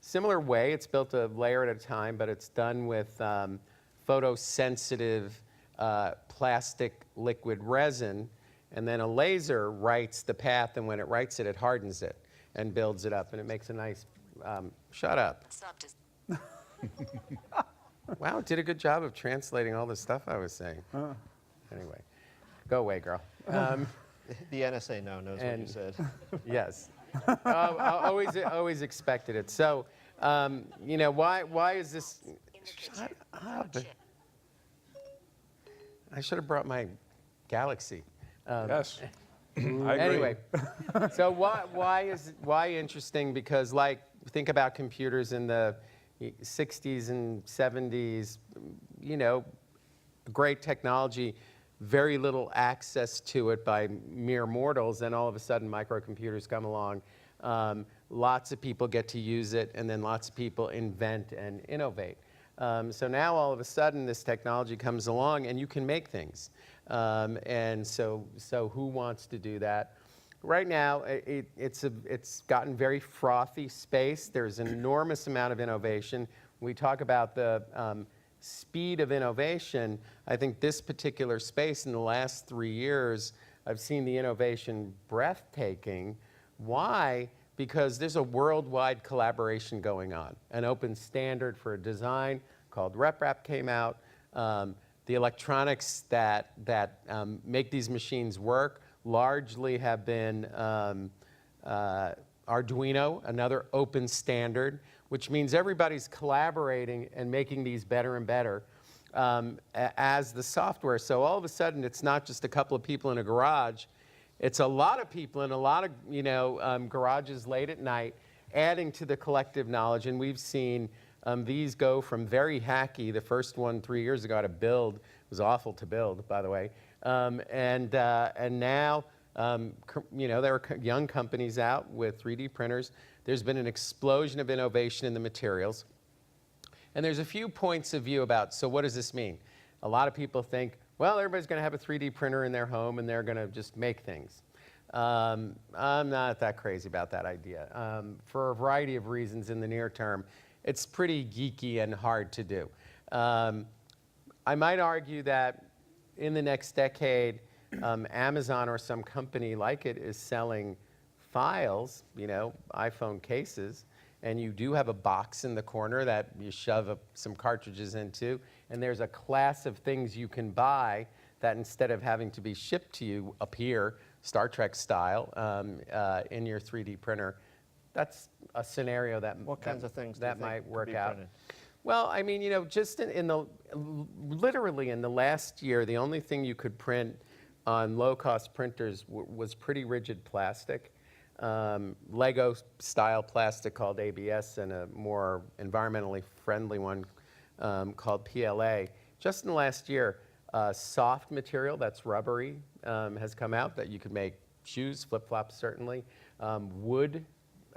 similar way. It's built a layer at a time, but it's done with photosensitive plastic liquid resin, and then a laser writes the path, and when it writes it, it hardens it and builds it up, and it makes a nice, shut up. Wow, it did a good job of translating all the stuff I was saying. Anyway, go away, girl. The NSA now knows what you said. Yes. I always expected it. So, why is this? Shut up. I should have brought my Galaxy. Yes. I agree. Anyway, so why interesting? Because think about computers in the 60s and 70s, great technology, very little access to it by mere mortals, and all of a sudden microcomputers come along. Lots of people get to use it, and then lots of people invent and innovate. So now all of a sudden this technology comes along and you can make things. And so who wants to do that? Right now it's gotten very frothy space. There's an enormous amount of innovation. We talk about the speed of innovation. I think this particular space in the last 3 years, I've seen the innovation breathtaking. Why? Because there's a worldwide collaboration going on. An open standard for design called RepRap came out. The electronics that make these machines work largely have been Arduino, another open standard, which means everybody's collaborating and making these better and better as the software. So all of a sudden, it's not just a couple of people in a garage. It's a lot of people in a lot of garages late at night adding to the collective knowledge. And we've seen these go from very hacky. The first one 3 years ago to build was awful to build, by the way. And now, there are young companies out with 3D printers. There's been an explosion of innovation in the materials. And there's a few points of view about, so what does this mean? A lot of people think, well, everybody's going to have a 3D printer in their home and they're going to just make things. I'm not that crazy about that idea. For a variety of reasons in the near term, it's pretty geeky and hard to do. I might argue that in the next decade, Amazon or some company like it is selling files, iPhone cases, and you do have a box in the corner that you shove some cartridges into, and there's a class of things you can buy that instead of having to be shipped to you appear, Star Trek style, in your 3D printer. That's a scenario that What kinds of things that do you think might could work be out. printed? Well, I mean, just literally in the last year, the only thing you could print on low-cost printers was pretty rigid plastic. Lego-style plastic called ABS and a more environmentally friendly one called PLA. Just in the last year, soft material that's rubbery has come out that you could make shoes, flip-flops certainly, wood,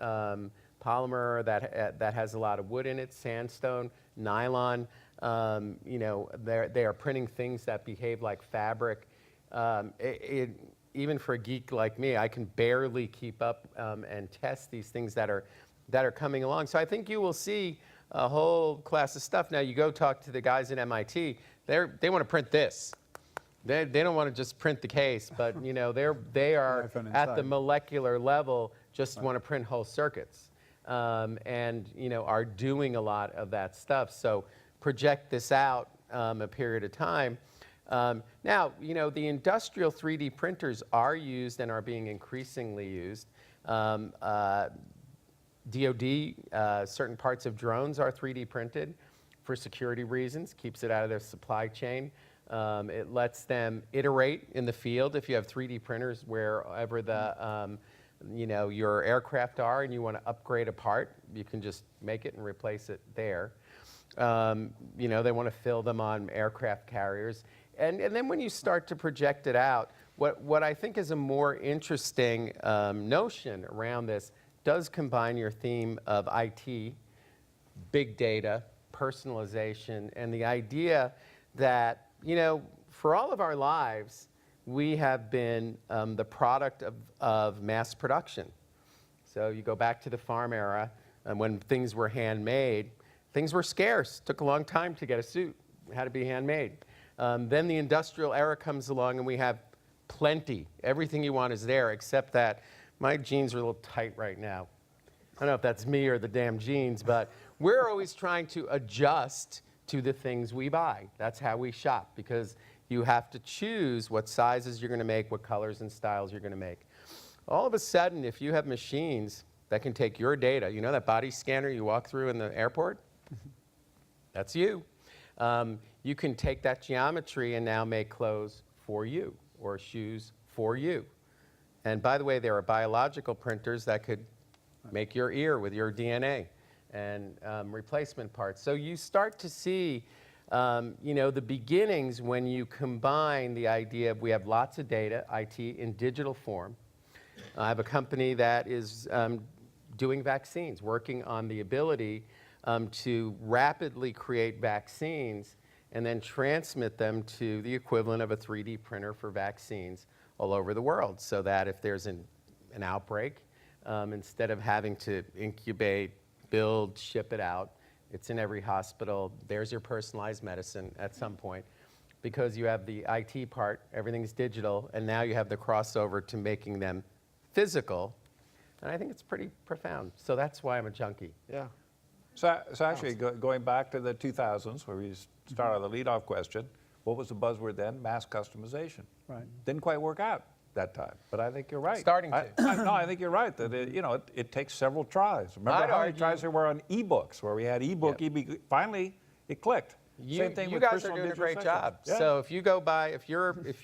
polymer that has a lot of wood in it, sandstone, nylon. They are printing things that behave like fabric. Even for a geek like me, I can barely keep up and test these things that are coming along. So I think you will see a whole class of stuff. Now you go talk to the guys at MIT, they want to print this. They don't want to just print the case, but they are iPhone at the inside. molecular level, just want to print whole circuits, and are doing a lot of that stuff. So project this out a period of time. Now, the industrial 3D printers are used and are being increasingly used. DoD, certain parts of drones are 3D printed for security reasons, keeps it out of their supply chain. It lets them iterate in the field. If you have 3D printers wherever your aircraft are and you want to upgrade a part, you can just make it and replace it there. They want to fill them on aircraft carriers. And then when you start to project it out, what I think is a more interesting notion around this does combine your theme of IT, big data, personalization, and the idea that, for all of our lives, we have been the product of mass production. So you go back to the farm era, and when things were handmade, things were scarce. Took a long time to get a suit. It had to be handmade. Then the industrial era comes along, and we have plenty. Everything you want is there, except that my jeans are a little tight right now. I don't know if that's me or the damn jeans, but we're always trying to adjust to the things we buy. That's how we shop, because you have to choose what sizes you're going to make, what colors and styles you're going to make. All of a sudden, if you have machines that can take your data, that body scanner you walk through in the airport? That's you. You can take that geometry and now make clothes for you or shoes for you. And by the way, there are biological printers that could make your ear with your DNA and replacement parts. So you start to see, the beginnings when you combine the idea of we have lots of data, IT, in digital form. I have a company that is doing vaccines, working on the ability to rapidly create vaccines and then transmit them to the equivalent of a 3D printer for vaccines all over the world, so that if there's an outbreak, instead of having to incubate, build, ship it out, it's in every hospital. There's your personalized medicine at some point, because you have the IT part, everything's digital, and now you have the crossover to making them physical. And I think it's pretty profound. So that's why I'm a junkie. Yeah. So actually, going back to the 2000s, where we started the leadoff question, what was the buzzword then? Mass customization. Right. Didn't quite work out that time, but I think you're right. Starting to. I think you're right, that it takes several tries. Remember how many tries there were on ebooks, where we had ebook, finally it clicked. Same thing You with guys personal are doing a digital great sections. job. Yeah. So if you go by, if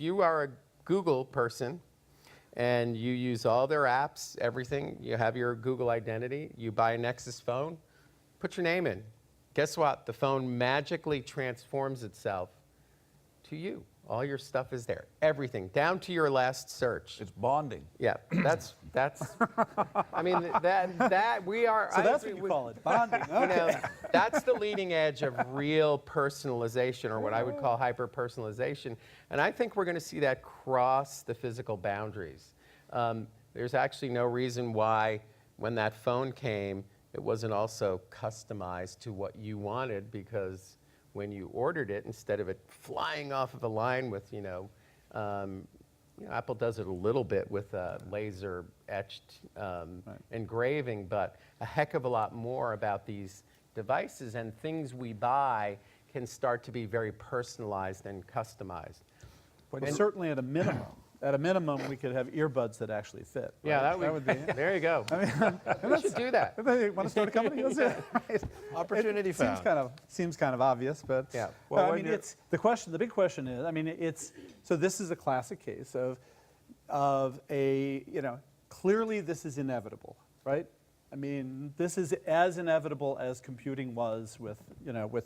you are a Google person and you use all their apps, everything, you have your Google identity, you buy a Nexus phone, put your name in. Guess what? The phone magically transforms itself to you. All your stuff is there. Everything, down to your last search. It's bonding. Yeah, that's. I mean, that we are. So that's what you call it, bonding. Okay. That's the leading edge of real personalization, or what I would call hyper-personalization. And I think we're going to see that cross the physical boundaries. There's actually no reason why, when that phone came, it wasn't also customized to what you wanted, because when you ordered it, instead of it flying off of a line with, Apple does it a little bit with laser etched engraving, but a heck of a lot more about these devices, and things we buy can start to be very personalized and customized. Well, certainly at a minimum, we could have earbuds that actually fit. Yeah, right? that would be. There you go. We should do that. Want to start a company? Let's do it. Right. Opportunity It found. seems kind of obvious, but Yeah. Well, I when mean, it's the big question is, so this is a classic case of a, clearly this is inevitable, right? I mean, this is as inevitable as computing was with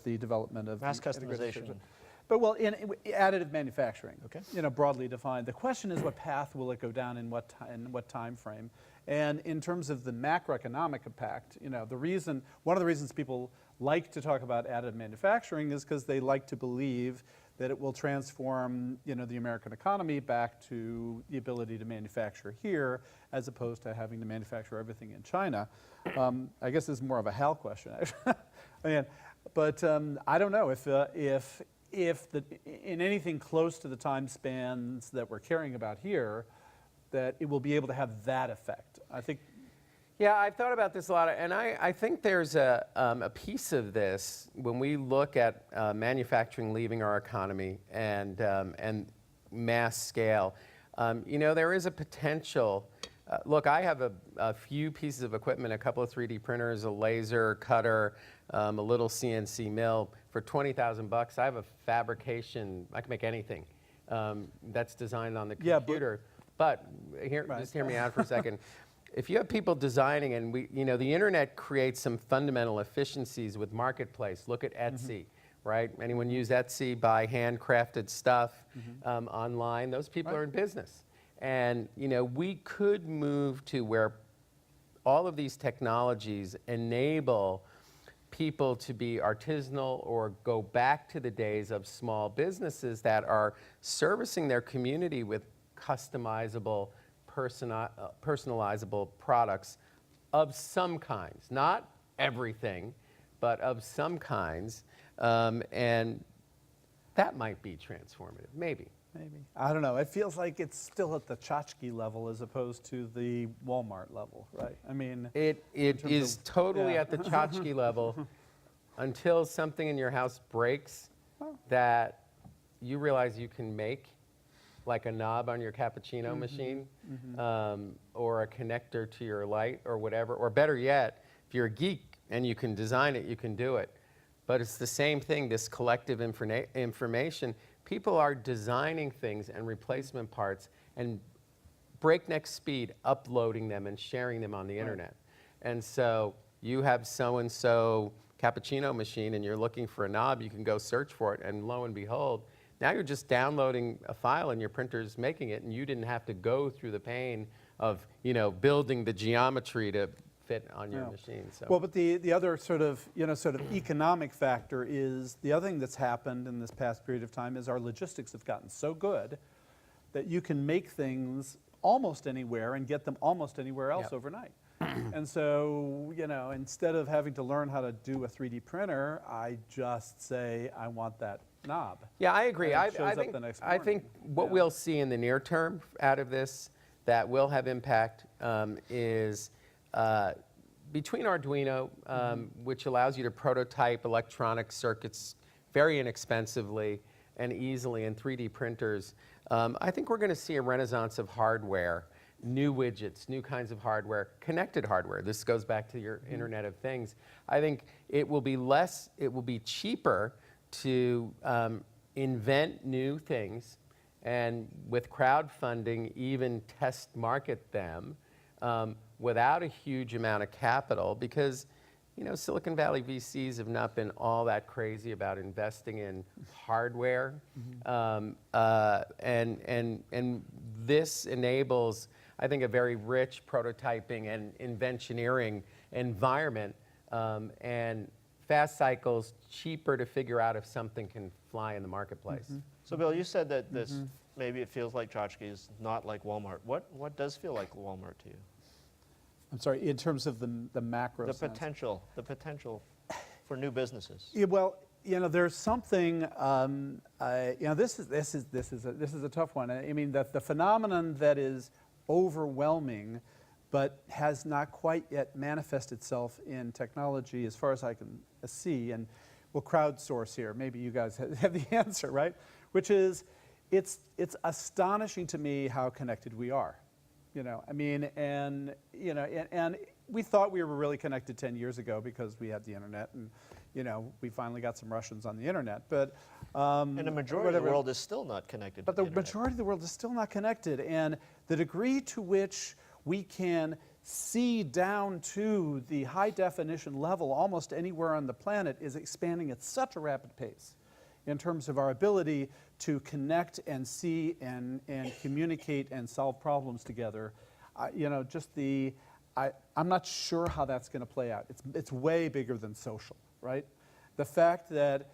the development of Mass integrated customization. circuits. But in additive manufacturing, Okay. Broadly defined. The question is, what path will it go down in what time frame? And in terms of the macroeconomic impact, one of the reasons people like to talk about additive manufacturing is because they like to believe that it will transform, the American economy back to the ability to manufacture here, as opposed to having to manufacture everything in China. I guess this is more of a Hal question. Man, but I don't know if in anything close to the time spans that we're caring about here, that it will be able to have that effect. I think. Yeah, I've thought about this a lot, and I think there's a piece of this when we look at manufacturing leaving our economy and mass scale. There is a potential. Look, I have a few pieces of equipment, a couple of 3D printers, a laser cutter, a little CNC mill. For $20,000, I have a fabrication. I can make anything that's designed on the computer. But just hear me out for a second. If you have people designing, and the internet creates some fundamental efficiencies with marketplace. Look at Etsy, right? Anyone use Etsy, buy handcrafted stuff online? Those people are in business. And we could move to where all of these technologies enable people to be artisanal or go back to the days of small businesses that are servicing their community with customizable, personalizable products of some kinds. Not everything, but of some kinds. And that might be transformative, maybe. Maybe. I don't know. It feels like it's still at the tchotchke level as opposed to the Walmart level, right? I mean, it is totally at the tchotchke level until something in your house breaks that you realize you can make, like a knob on your cappuccino machine, or a connector to your light or whatever. Or better yet, if you're a geek and you can design it, you can do it. But it's the same thing, this collective information. People are designing things and replacement parts and breakneck speed uploading them and sharing them on the internet. And so you have so-and-so cappuccino machine and you're looking for a knob, you can go search for it, and lo and behold, now you're just downloading a file and your printer's making it, and you didn't have to go through the pain of building the geometry to fit on your machine. So. Well, but the other sort of economic factor is the other thing that's happened in this past period of time is our logistics have gotten so good that you can make things almost anywhere and get them almost anywhere else overnight. And so, instead of having to learn how to do a 3D printer, I just say, I want that knob. Yeah, I agree. And it shows up the next morning. I think what we'll see in the near term out of this that will have impact is between Arduino, which allows you to prototype electronic circuits very inexpensively and easily, and 3D printers, I think we're going to see a renaissance of hardware, new widgets, new kinds of hardware, connected hardware. This goes back to your Internet of Things. I think it will be cheaper to invent new things, and with crowdfunding, even test market them without a huge amount of capital, because Silicon Valley VCs have not been all that crazy about investing in hardware, and this enables, I think, a very rich prototyping and inventioneering environment, and fast cycles, cheaper to figure out if something can fly in the marketplace. So Bill, you said that this, maybe it feels like tchotchke is not like Walmart. What does feel like Walmart to you? I'm sorry, in terms of the macro sense. The potential for new businesses. Yeah, well, there's something. This is a tough one. I mean, the phenomenon that is overwhelming, but has not quite yet manifested itself in technology, as far as I can see, and we'll crowdsource here. Maybe you guys have the answer, right? Which is, it's astonishing to me how connected we are. And we thought we were really connected 10 years ago because we had the internet, and we finally got some Russians on the internet. But and the majority of the world is still not connected. But the majority of the world is still not connected, and the degree to which we can see down to the high definition level almost anywhere on the planet is expanding at such a rapid pace in terms of our ability to connect and see and communicate and solve problems together. I'm not sure how that's going to play out. It's way bigger than social, right? The fact that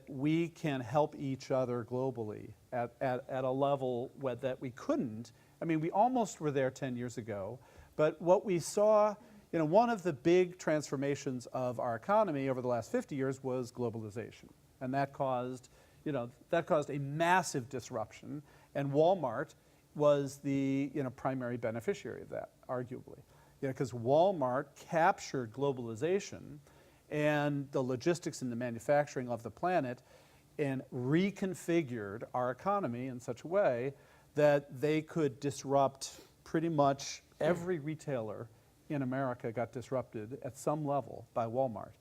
we can help each other globally at a level that we couldn't. I mean, we almost were there 10 years ago, but what we saw, one of the big transformations of our economy over the last 50 years was globalization. And that caused, a massive disruption. And Walmart was the, primary beneficiary of that, arguably. Because Walmart captured globalization and the logistics and the manufacturing of the planet and reconfigured our economy in such a way that they could disrupt pretty much every retailer in America got disrupted at some level by Walmart.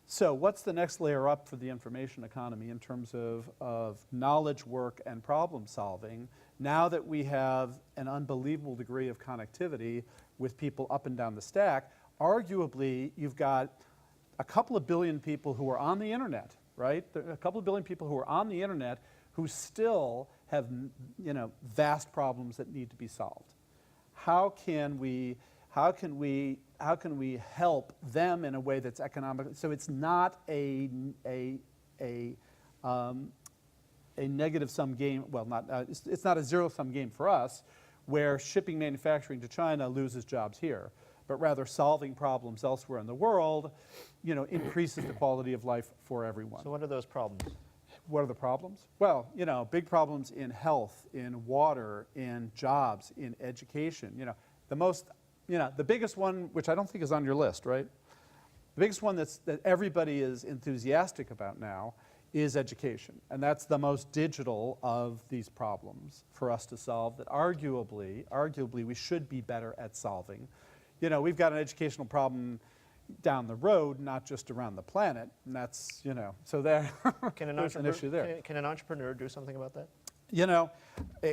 So what's the next layer up for the information economy in terms of knowledge work and problem solving now that we have an unbelievable degree of connectivity with people up and down the stack? Arguably, you've got a couple of billion people who are on the internet, right? There are a couple of billion people who are on the internet who still have, vast problems that need to be solved. How can we help them in a way that's economic? So it's not a negative sum game. Well, it's not a zero sum game for us, where shipping manufacturing to China loses jobs here, but rather solving problems elsewhere in the world, increases the quality of life for everyone. So what are those problems? What are the problems? Well, big problems in health, in water, in jobs, in education. The biggest one, which I don't think is on your list, right? The biggest one that everybody is enthusiastic about now is education. And that's the most digital of these problems for us to solve that arguably we should be better at solving. We've got an educational problem down the road, not just around the planet, and that's, so there's an issue there. Can an entrepreneur do something about that?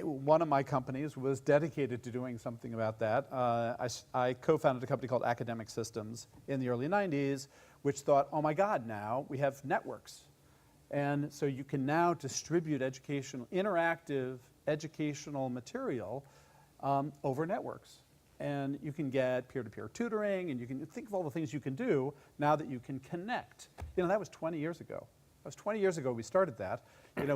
One of my companies was dedicated to doing something about that. I co-founded a company called Academic Systems in the early 90s, which thought, oh my God, now we have networks. And so you can now distribute interactive educational material over networks. And you can get peer-to-peer tutoring, and you can think of all the things you can do now that you can connect. That was 20 years ago. That was 20 years ago we started that.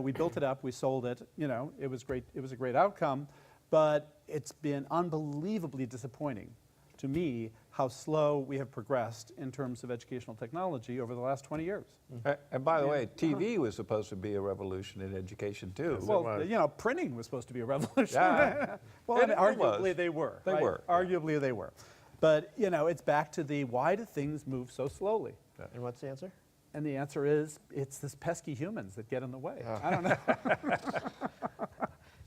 We built it up, we sold it, it was great. It was a great outcome, but it's been unbelievably disappointing to me how slow we have progressed in terms of educational technology over the last 20 years. And by the way, TV was supposed to be a revolution in education too. Well, printing was supposed to be a revolution. Yeah. Well, And arguably they were. They right? were. Arguably they were. But, it's back to the why do things move so slowly? And what's the answer? And the answer is, it's this pesky humans that get in the way. I don't know.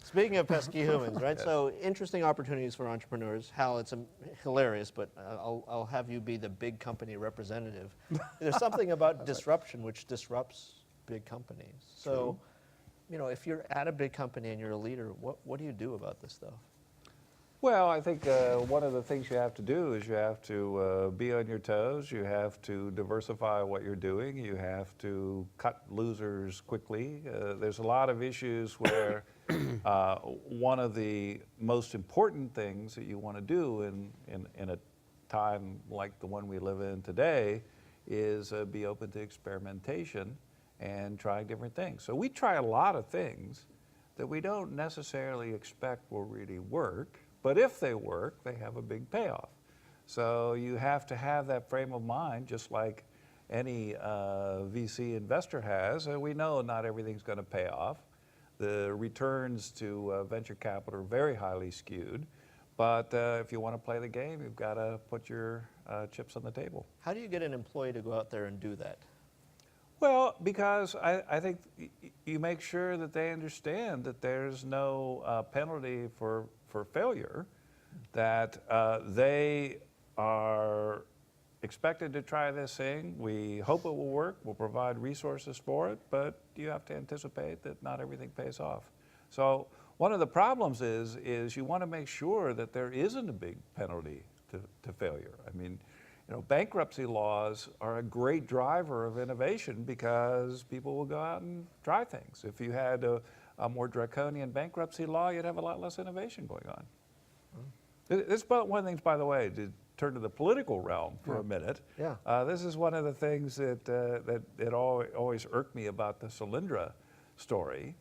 Speaking of pesky humans, right? So interesting opportunities for entrepreneurs. Hal, it's hilarious, but I'll have you be the big company representative. There's something about disruption which disrupts big companies. So, if you're at a big company and you're a leader, what do you do about this stuff? Well, I think one of the things you have to do is you have to be on your toes. You have to diversify what you're doing. You have to cut losers quickly. There's a lot of issues where one of the most important things that you want to do in a time like the one we live in today is be open to experimentation and trying different things. So we try a lot of things that we don't necessarily expect will really work. But if they work, they have a big payoff. So you have to have that frame of mind, just like any VC investor has. We know not everything's going to pay off. The returns to venture capital are very highly skewed. But if you want to play the game, you've got to put your chips on the table. How do you get an employee to go out there and do that? Well, because I think you make sure that they understand that there's no penalty for failure, that they are expected to try this thing. We hope it will work. We'll provide resources for it, but you have to anticipate that not everything pays off. So one of the problems is you want to make sure that there isn't a big penalty to failure. I mean, bankruptcy laws are a great driver of innovation because people will go out and try things. If you had a more draconian bankruptcy law, you'd have a lot less innovation going on. This is one of the things, by the way, to turn to the political realm for a minute. Yeah. This is one of the things that always irked me about the Solyndra story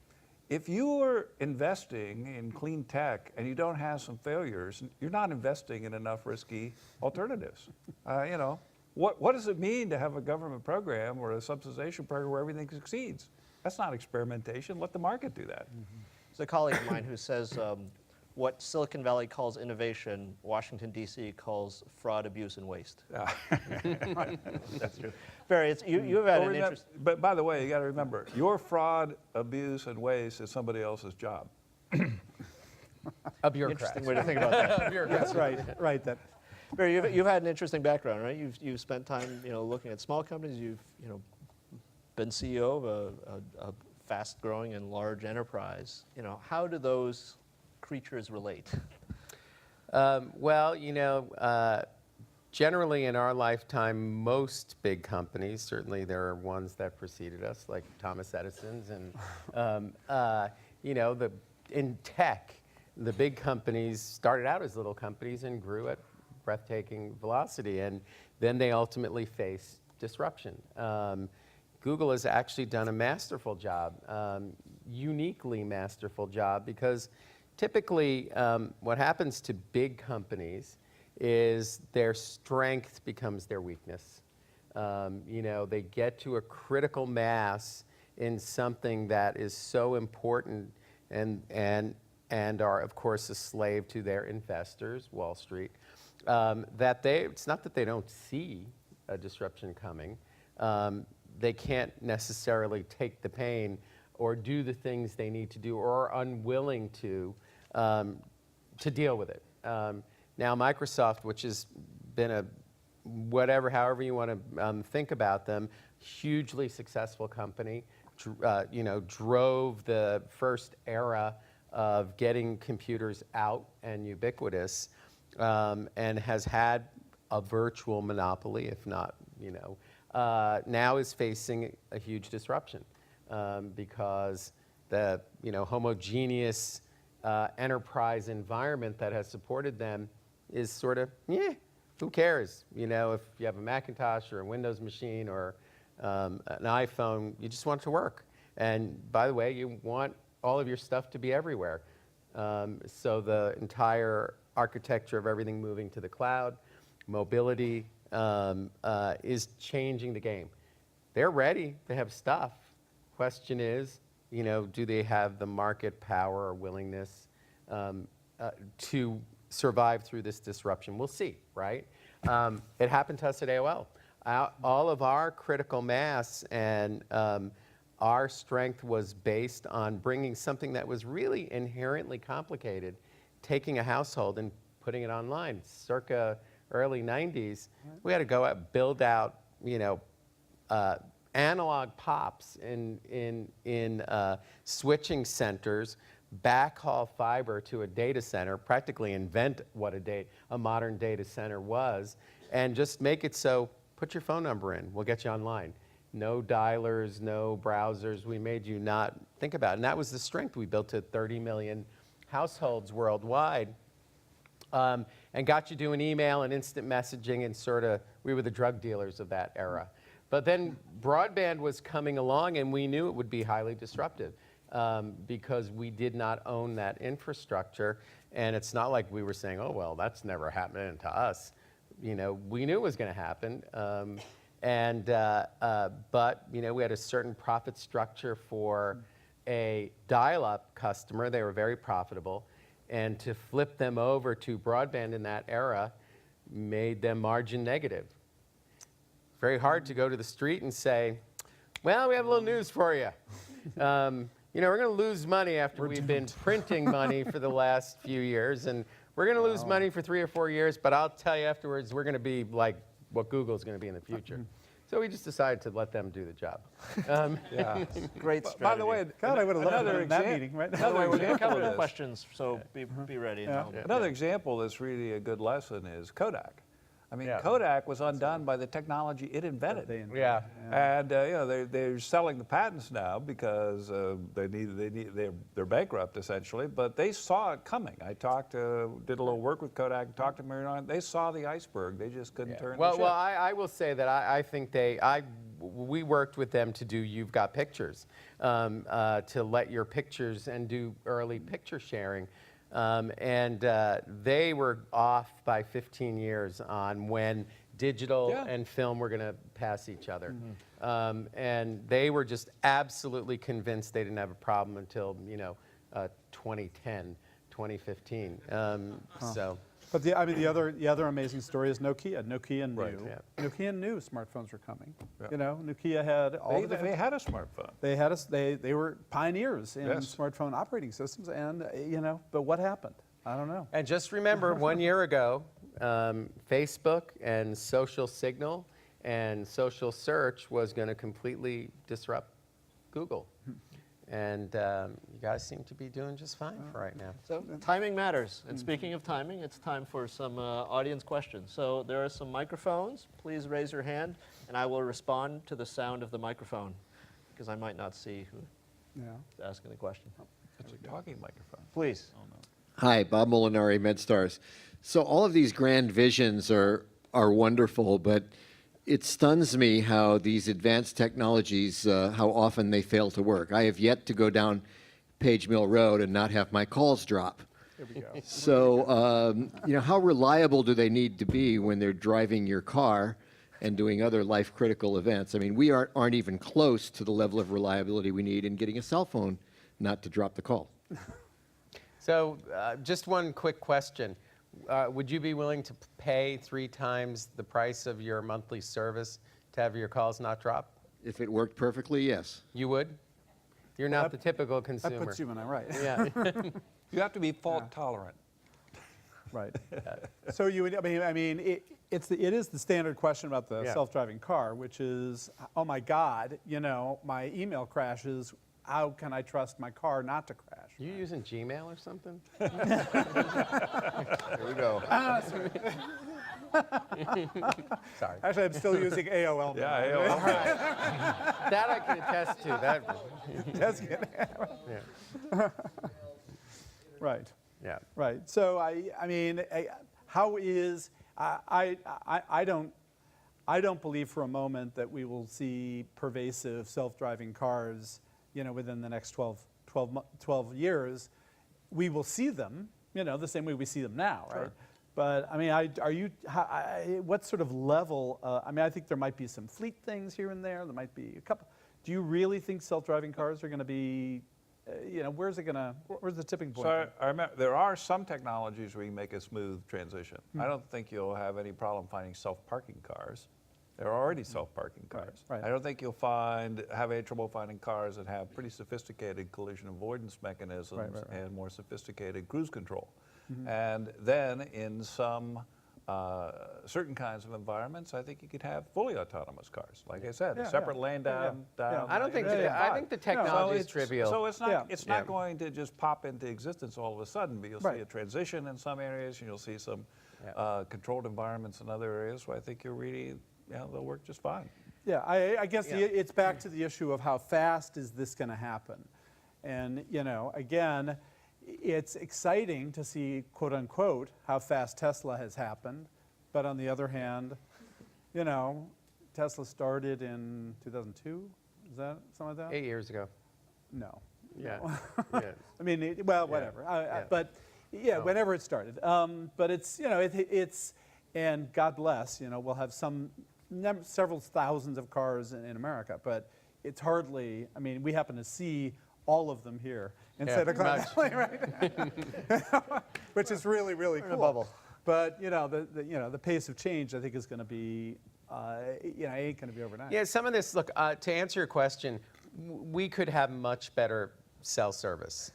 if you're investing in clean tech and you don't have some failures, you're not investing in enough risky alternatives. You know, what does it mean to have a government program or a subsidization program where everything succeeds? That's not experimentation. Let the market do that. There's a colleague of mine who says what Silicon Valley calls innovation, Washington, D.C. calls fraud, abuse, and waste. That's true. Barry, you've had an interest. But by the way, you got to remember, your fraud, abuse, and waste is somebody else's job. A bureaucrat. Interesting way to think about that. That's right. That Barry, you've had an interesting background, right? You've spent time, looking at small companies. You've, been CEO of a fast-growing and large enterprise. How do those creatures relate? Well, generally in our lifetime, most big companies, certainly there are ones that preceded us, like Thomas Edison's, and in tech, the big companies started out as little companies and grew at breathtaking velocity, and then they ultimately faced disruption. Google has actually done a masterful job, uniquely masterful job, because typically what happens to big companies is their strength becomes their weakness. They get to a critical mass in something that is so important and are, of course, a slave to their investors, Wall Street, that it's not that they don't see a disruption coming. They can't necessarily take the pain or do the things they need to do, or are unwilling to deal with it. Now, Microsoft, which has been however you want to think about them, hugely successful company, drove the first era of getting computers out and ubiquitous, and has had a virtual monopoly, if not, now is facing a huge disruption because the homogeneous enterprise environment that has supported them is sort of, who cares? If you have a Macintosh or a Windows machine or an iPhone, you just want it to work. And by the way, you want all of your stuff to be everywhere. So the entire architecture of everything moving to the cloud, mobility, is changing the game. They're ready. They have stuff. Question is, do they have the market power or willingness to survive through this disruption? We'll see, right? It happened to us at AOL. All of our critical mass and our strength was based on bringing something that was really inherently complicated, taking a household and putting it online. Circa early 90s, we had to go out, build out, analog pops in switching centers, backhaul fiber to a data center, practically invent what a modern data center was, and just make it so, put your phone number in, we'll get you online. No dialers, no browsers, we made you not think about it. And that was the strength. We built to 30 million households worldwide. And got you doing email and instant messaging, and we were the drug dealers of that era. But then broadband was coming along, and we knew it would be highly disruptive because we did not own that infrastructure. And it's not like we were saying, oh, well, that's never happening to us. We knew it was going to happen. But we had a certain profit structure for a dial-up customer. They were very profitable. And to flip them over to broadband in that era made them margin negative. Very hard to go to the street and say, well, we have a little news for you. We're going to lose money after we've been printing money for the last few years, and we're going to lose money for 3 or 4 years, but I'll tell you afterwards, we're going to be like what Google's going to be in the future. So we just decided to let them do the job. Yeah. Great strategy. By the way, God, I would have loved another to in that meeting, right? By the way, we're going to example cover of the this. questions, so be ready. Yeah. And Another example that's really a good lesson is Kodak. I mean, Yeah. Kodak was undone by the technology it invented. Yeah. And you know, they're selling the patents now because they're bankrupt essentially. But they saw it coming. I did a little work with Kodak, talked to Marion. They saw the iceberg. They just couldn't turn the ship. Well, I will say that I think we worked with them to do You've Got Pictures, to let your pictures and do early picture sharing. And they were off by 15 years on when digital and film were going to pass each other. And they were just absolutely convinced they didn't have a problem until, 2010, 2015. So. But the other amazing story is Nokia. Nokia knew. Right. Yeah. Nokia knew smartphones were coming. Yeah. You know, Nokia had all the different. They had a smartphone. They were pioneers in Yes. smartphone operating systems, and but what happened? I don't know. And just remember, 1 year ago, Facebook and social signal and social search was going to completely disrupt Google. And you guys seem to be doing just fine for right now. So timing matters. And speaking of timing, it's time for some audience questions. So there are some microphones. Please raise your hand, and I will respond to the sound of the microphone, because I might not see who's asking the question. It's a talking microphone. Please. Hi, Bob Molinari, MedStars. So all of these grand visions are wonderful, but it stuns me how these advanced technologies, how often they fail to work. I have yet to go down Page Mill Road and not have my calls drop. Here we go. So, how reliable do they need to be when they're driving your car and doing other life-critical events? I mean, we aren't even close to the level of reliability we need in getting a cell phone not to drop the call. So just one quick question. Would you be willing to pay 3 times the price of your monthly service to have your calls not drop? If it worked perfectly, yes. You would? You're not the typical That consumer. puts you in that right. Yeah. You have to be fault tolerant. Right. So it is the standard question about the self-driving car, which is, oh my God, my email crashes. How can I trust my car not to crash? You using Gmail or something? Here we go. Sorry. Actually, I'm still using AOL. now. Yeah, All right. That I can attest to. That. That's good. Yeah. Right. Yeah. Right. So how is I don't believe for a moment that we will see pervasive self-driving cars, within the next 12 years. We will see them, the same way we see them now, right? Sure. But what sort of level? I think there might be some fleet things here and there. There might be a couple. Do you really think self-driving cars are going to be? Where's the tipping point? So I remember there are some technologies where you make a smooth transition. I don't think you'll have any problem finding self-parking cars. There are already self-parking cars. Right. I don't think you'll have any trouble finding cars that have pretty sophisticated collision avoidance mechanisms and more sophisticated cruise control. And then in some certain kinds of environments, I think you could have fully autonomous cars. Like I said, a separate lane down. I don't think. I think the So technology is it's- trivial. So it's not going to just pop into existence all of a sudden, but you'll see Right. a transition in some areas, and you'll see some controlled environments in other areas where I think they'll work just fine. Yeah, I guess it's back to the issue of how fast is this going to happen. And, again, it's exciting to see, quote unquote, how fast Tesla has happened. But on the other hand, Tesla started in 2002? Is that something like that? 8 years ago. No. Yeah. No. Yeah. I mean, whatever. But whenever it started. But it's, and God bless, we'll have several thousands of cars in America, but it's hardly, we happen to see all of them here in Santa Clara Valley, right? Which is really, really cool. bubble. But, the pace of change, I think, is going to be, ain't going to be overnight. Yeah, some of this, look, to answer your question, we could have much better cell service.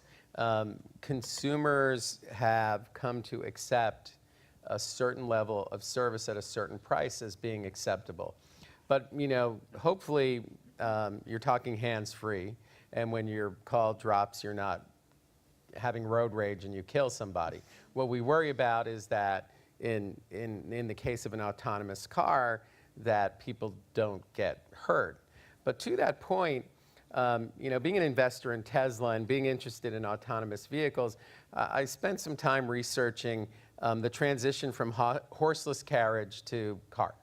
Consumers have come to accept a certain level of service at a certain price as being acceptable. But, hopefully you're talking hands-free, and when your call drops, you're not having road rage and you kill somebody. What we worry about is that in the case of an autonomous car, that people don't get hurt. But to that point, being an investor in Tesla and being interested in autonomous vehicles, I spent some time researching the transition from horseless carriage to car.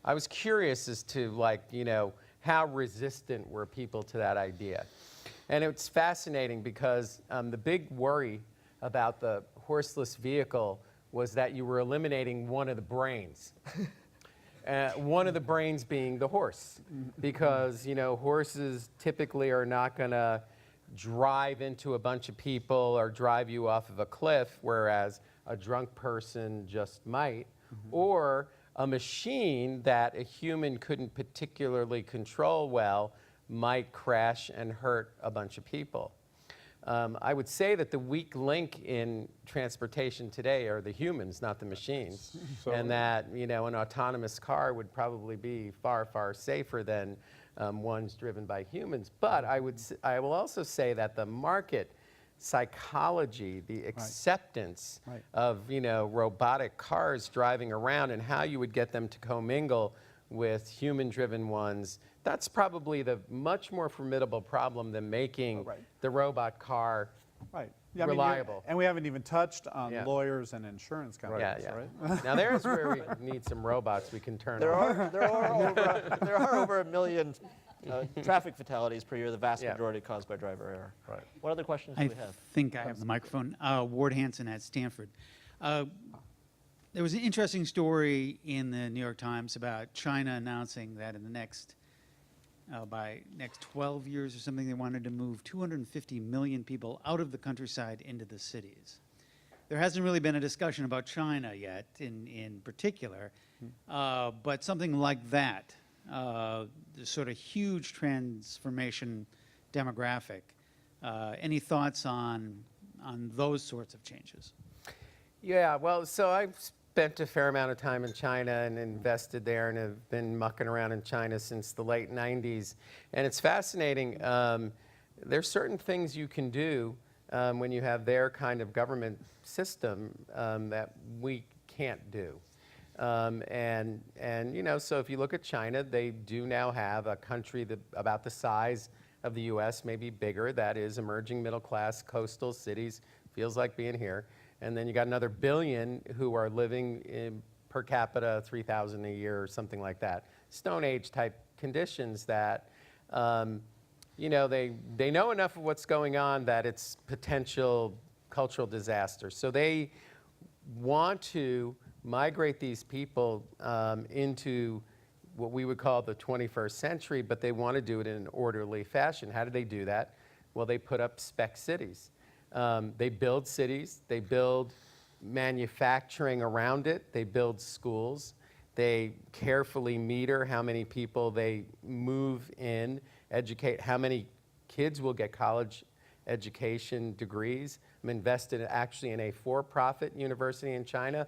I was curious as to how resistant were people to that idea. And it's fascinating because the big worry about the horseless vehicle was that you were eliminating one of the brains. One of the brains being the horse, because horses typically are not going to drive into a bunch of people or drive you off of a cliff, whereas a drunk person just might, or a machine that a human couldn't particularly control well might crash and hurt a bunch of people. I would say that the weak link in transportation today are the humans, not the machines, and that an autonomous car would probably be far, far safer than ones driven by humans. But I will also say that the market psychology, the acceptance of robotic cars driving around and how you would get them to commingle with human-driven ones, that's probably the much more formidable problem than making the robot car reliable. And we haven't even touched on lawyers and insurance companies, right? Now there's where we need some robots we can turn on. There are over 1 million traffic fatalities per year, the vast majority caused by driver error. Right. What other questions do I we have? think I have the microphone. Ward Hanson at Stanford. There was an interesting story in the New York Times about China announcing that in the next 12 years or something, they wanted to move 250 million people out of the countryside into the cities. There hasn't really been a discussion about China yet in particular, but something like that, the sort of huge transformation demographic. Any thoughts on those sorts of changes? Yeah, well, so I've spent a fair amount of time in China and invested there and have been mucking around in China since the late 90s. And it's fascinating. There's certain things you can do when you have their kind of government system that we can't do. So if you look at China, they do now have a country about the size of the US, maybe bigger, that is emerging middle class, coastal cities, feels like being here. And then you got another billion who are living in per capita 3,000 a year or something like that. Stone Age type conditions that, they know enough of what's going on that it's potential cultural disaster. So they want to migrate these people into what we would call the 21st century, but they want to do it in an orderly fashion. How do they do that? Well, they put up spec cities. They build cities, they build manufacturing around it, they build schools, they carefully meter how many people they move in, educate how many kids will get college education degrees. I'm invested actually in a for-profit university in China,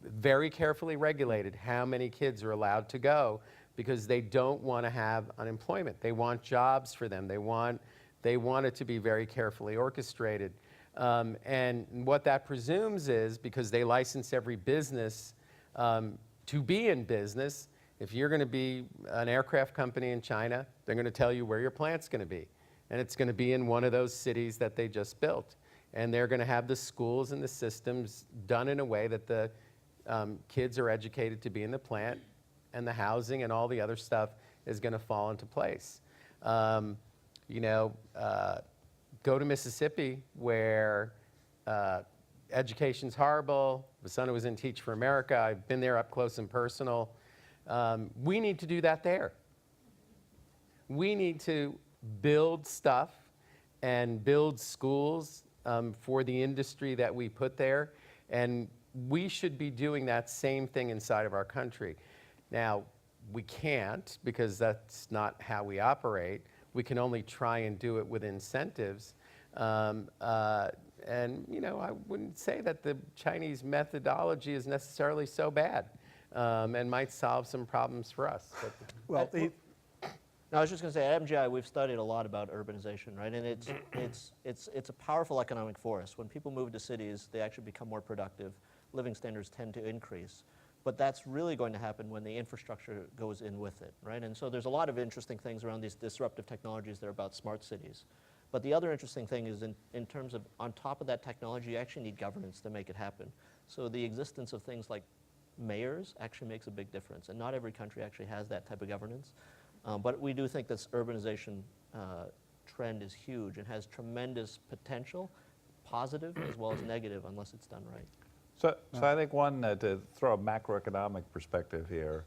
very carefully regulated how many kids are allowed to go because they don't want to have unemployment. They want jobs for them. They want it to be very carefully orchestrated. And what that presumes is, because they license every business to be in business, if you're going to be an aircraft company in China, they're going to tell you where your plant's going to be. And it's going to be in one of those cities that they just built. And they're going to have the schools and the systems done in a way that the kids are educated to be in the plant, and the housing and all the other stuff is going to fall into place. Go to Mississippi, where education's horrible. The son who was in Teach for America, I've been there up close and personal. We need to do that there. We need to build stuff and build schools for the industry that we put there. And we should be doing that same thing inside of our country. Now, we can't, because that's not how we operate. We can only try and do it with incentives. I wouldn't say that the Chinese methodology is necessarily so bad and might solve some problems for us. Well, No, I was just going to say, at MGI, we've studied a lot about urbanization, right? And it's a powerful economic force. When people move to cities, they actually become more productive. living standards tend to increase. But that's really going to happen when the infrastructure goes in with it, right? And so there's a lot of interesting things around these disruptive technologies that are about smart cities. But the other interesting thing is in terms of on top of that technology, you actually need governance to make it happen. So the existence of things like mayors actually makes a big difference. And not every country actually has that type of governance. But we do think this urbanization trend is huge and has tremendous potential, positive as well as negative, unless it's done right. So I think to throw a macroeconomic perspective here,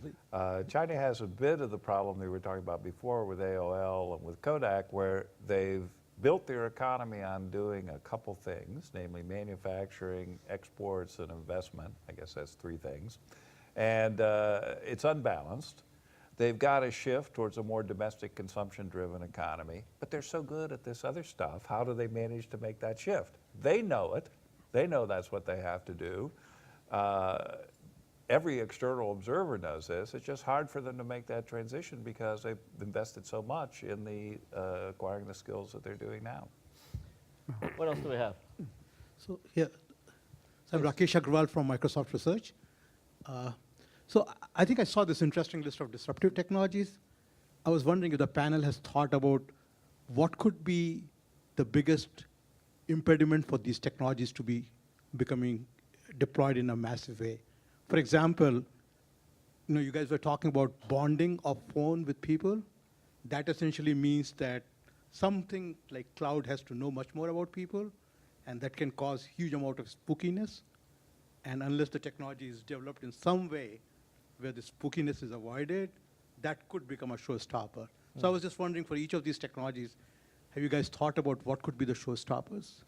China has a bit of the problem that we were talking about before with AOL and with Kodak, where they've built their economy on doing a couple things, namely manufacturing, exports, and investment. I guess that's three things. And it's unbalanced. They've got to shift towards a more domestic consumption-driven economy, but they're so good at this other stuff. How do they manage to make that shift? They know it. They know that's what they have to do. Every external observer knows this. It's just hard for them to make that transition because they've invested so much in the acquiring the skills that they're doing now. What else do we have? So I'm Rakesh Agrawal from Microsoft Research. So I think I saw this interesting list of disruptive technologies. I was wondering if the panel has thought about what could be the biggest impediment for these technologies to be becoming deployed in a massive way. For example, you guys were talking about bonding of phone with people. That essentially means that something like cloud has to know much more about people, and that can cause huge amount of spookiness. And unless the technology is developed in some way where the spookiness is avoided, that could become a showstopper. So I was just wondering, for each of these technologies, have you guys thought about what could be the showstoppers?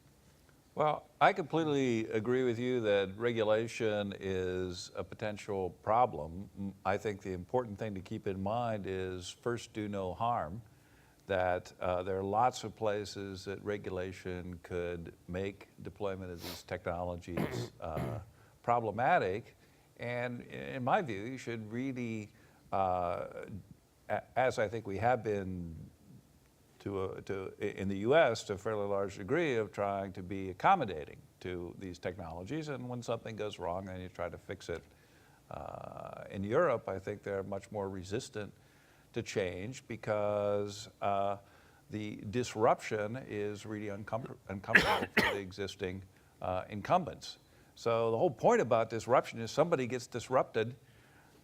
Well, I completely agree with you that regulation is a potential problem. I think the important thing to keep in mind is first do no harm, that there are lots of places that regulation could make deployment of these technologies problematic. And in my view, you should really, as I think we have been in the US to a fairly large degree, of trying to be accommodating to these technologies. And when something goes wrong, then you try to fix it. In Europe, I think they're much more resistant to change because the disruption is really uncomfortable for the existing incumbents. So the whole point about disruption is somebody gets disrupted.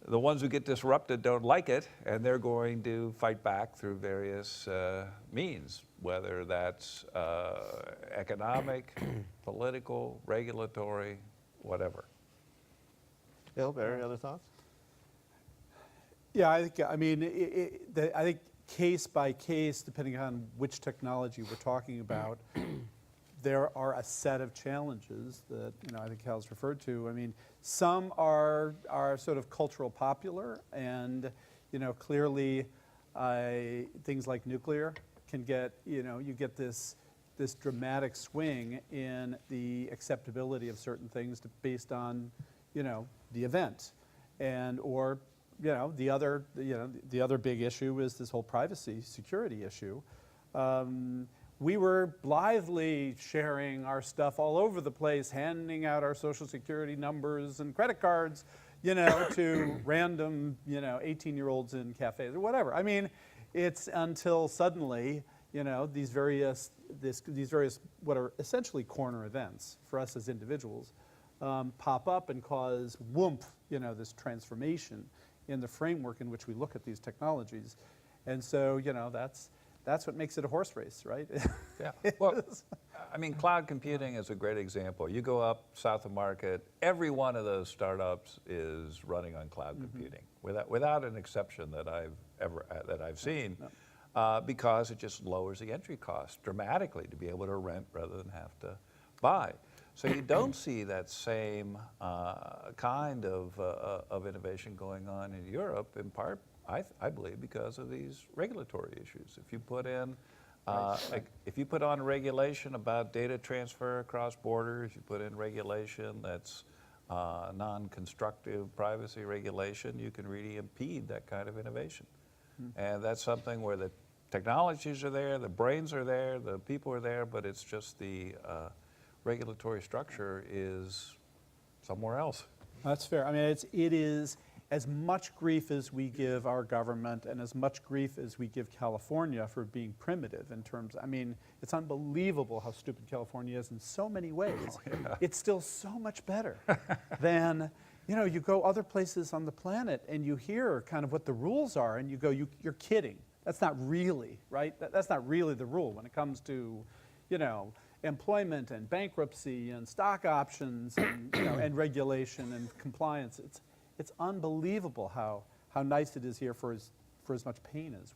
The ones who get disrupted don't like it, and they're going to fight back through various means, whether that's economic, political, regulatory, whatever. Bill, Barry, other thoughts? Yeah, I think case by case, depending on which technology we're talking about, there are a set of challenges that I think Hal's referred to. I mean, some are sort of cultural popular, and clearly things like nuclear can get you get this dramatic swing in the acceptability of certain things based on the event, and or the other big issue is this whole privacy security issue. We were blithely sharing our stuff all over the place, handing out our social security numbers and credit cards, to random, 18-year-olds in cafes or whatever. I mean, it's until suddenly, these various what are essentially corner events for us as individuals pop up and cause whoomp, this transformation in the framework in which we look at these technologies. And so, that's what makes it a horse race, right? Yeah. Well, I mean, cloud computing is a great example. You go up south of Market, every one of those startups is running on cloud computing, without an exception that I've seen, because it just lowers the entry cost dramatically to be able to rent rather than have to buy. So you don't see that same kind of innovation going on in Europe, in part, I believe, because of these regulatory issues. If you put in, if you put on regulation about data transfer across borders, you put in regulation that's non-constructive privacy regulation, you can really impede that kind of innovation. And that's something where the technologies are there, the brains are there, the people are there, but it's just the regulatory structure is somewhere else. That's fair. I mean, it is as much grief as we give our government and as much grief as we give California for being primitive in terms, I mean, it's unbelievable how stupid California is in so many ways. It's still so much better than, you know, you go other places on the planet and you hear kind of what the rules are and you go, you're kidding. That's not really, right? That's not really the rule when it comes to, you know, employment and bankruptcy and stock options and, you know, and regulation and compliance. It's unbelievable how nice it is here for as much pain as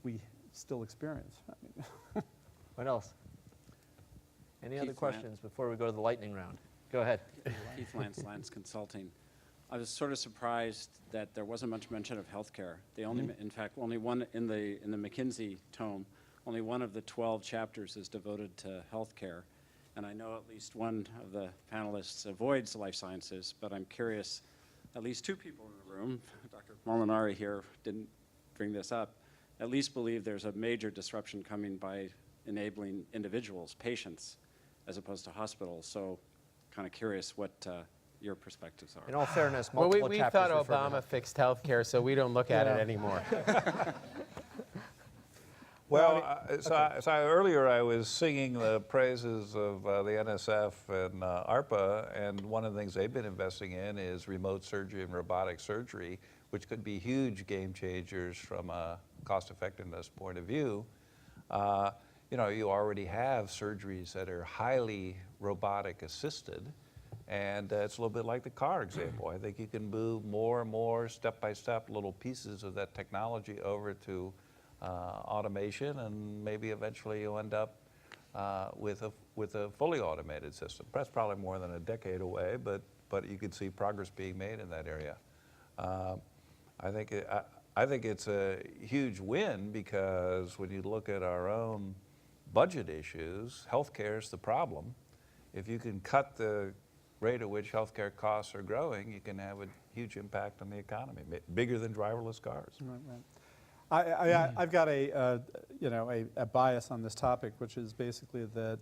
we still experience. I mean, What else? Any other Keith questions before we go to the lightning round? Go ahead. Keith Lance Consulting. I was sort of surprised that there wasn't much mention of healthcare. They only, in fact, only one in the McKinsey tome, only one of the 12 chapters is devoted to healthcare. And I know at least one of the panelists avoids life sciences, but I'm curious, at least two people in the room, Dr. Molinari here didn't bring this up, at least believe there's a major disruption coming by enabling individuals, patients, as opposed to hospitals. So kind of curious what your perspectives are. In all fairness, Well, multiple we chapters thought refer to Obama health. fixed healthcare, so we don't look at it Yeah. anymore. Well, earlier I was singing the praises of the NSF and ARPA, and one of the things they've been investing in is remote surgery and robotic surgery, which could be huge game changers from a cost effectiveness point of view. You know, you already have surgeries that are highly robotic assisted, and it's a little bit like the car example. I think you can move more and more step-by-step little pieces of that technology over to automation, and maybe eventually you'll end up with a fully automated system. That's probably more than a decade away, but you can see progress being made in that area. I think it's a huge win, because when you look at our own budget issues, healthcare is the problem. If you can cut the rate at which healthcare costs are growing, you can have a huge impact on the economy, bigger than driverless cars. right. I've got a bias on this topic, which is basically that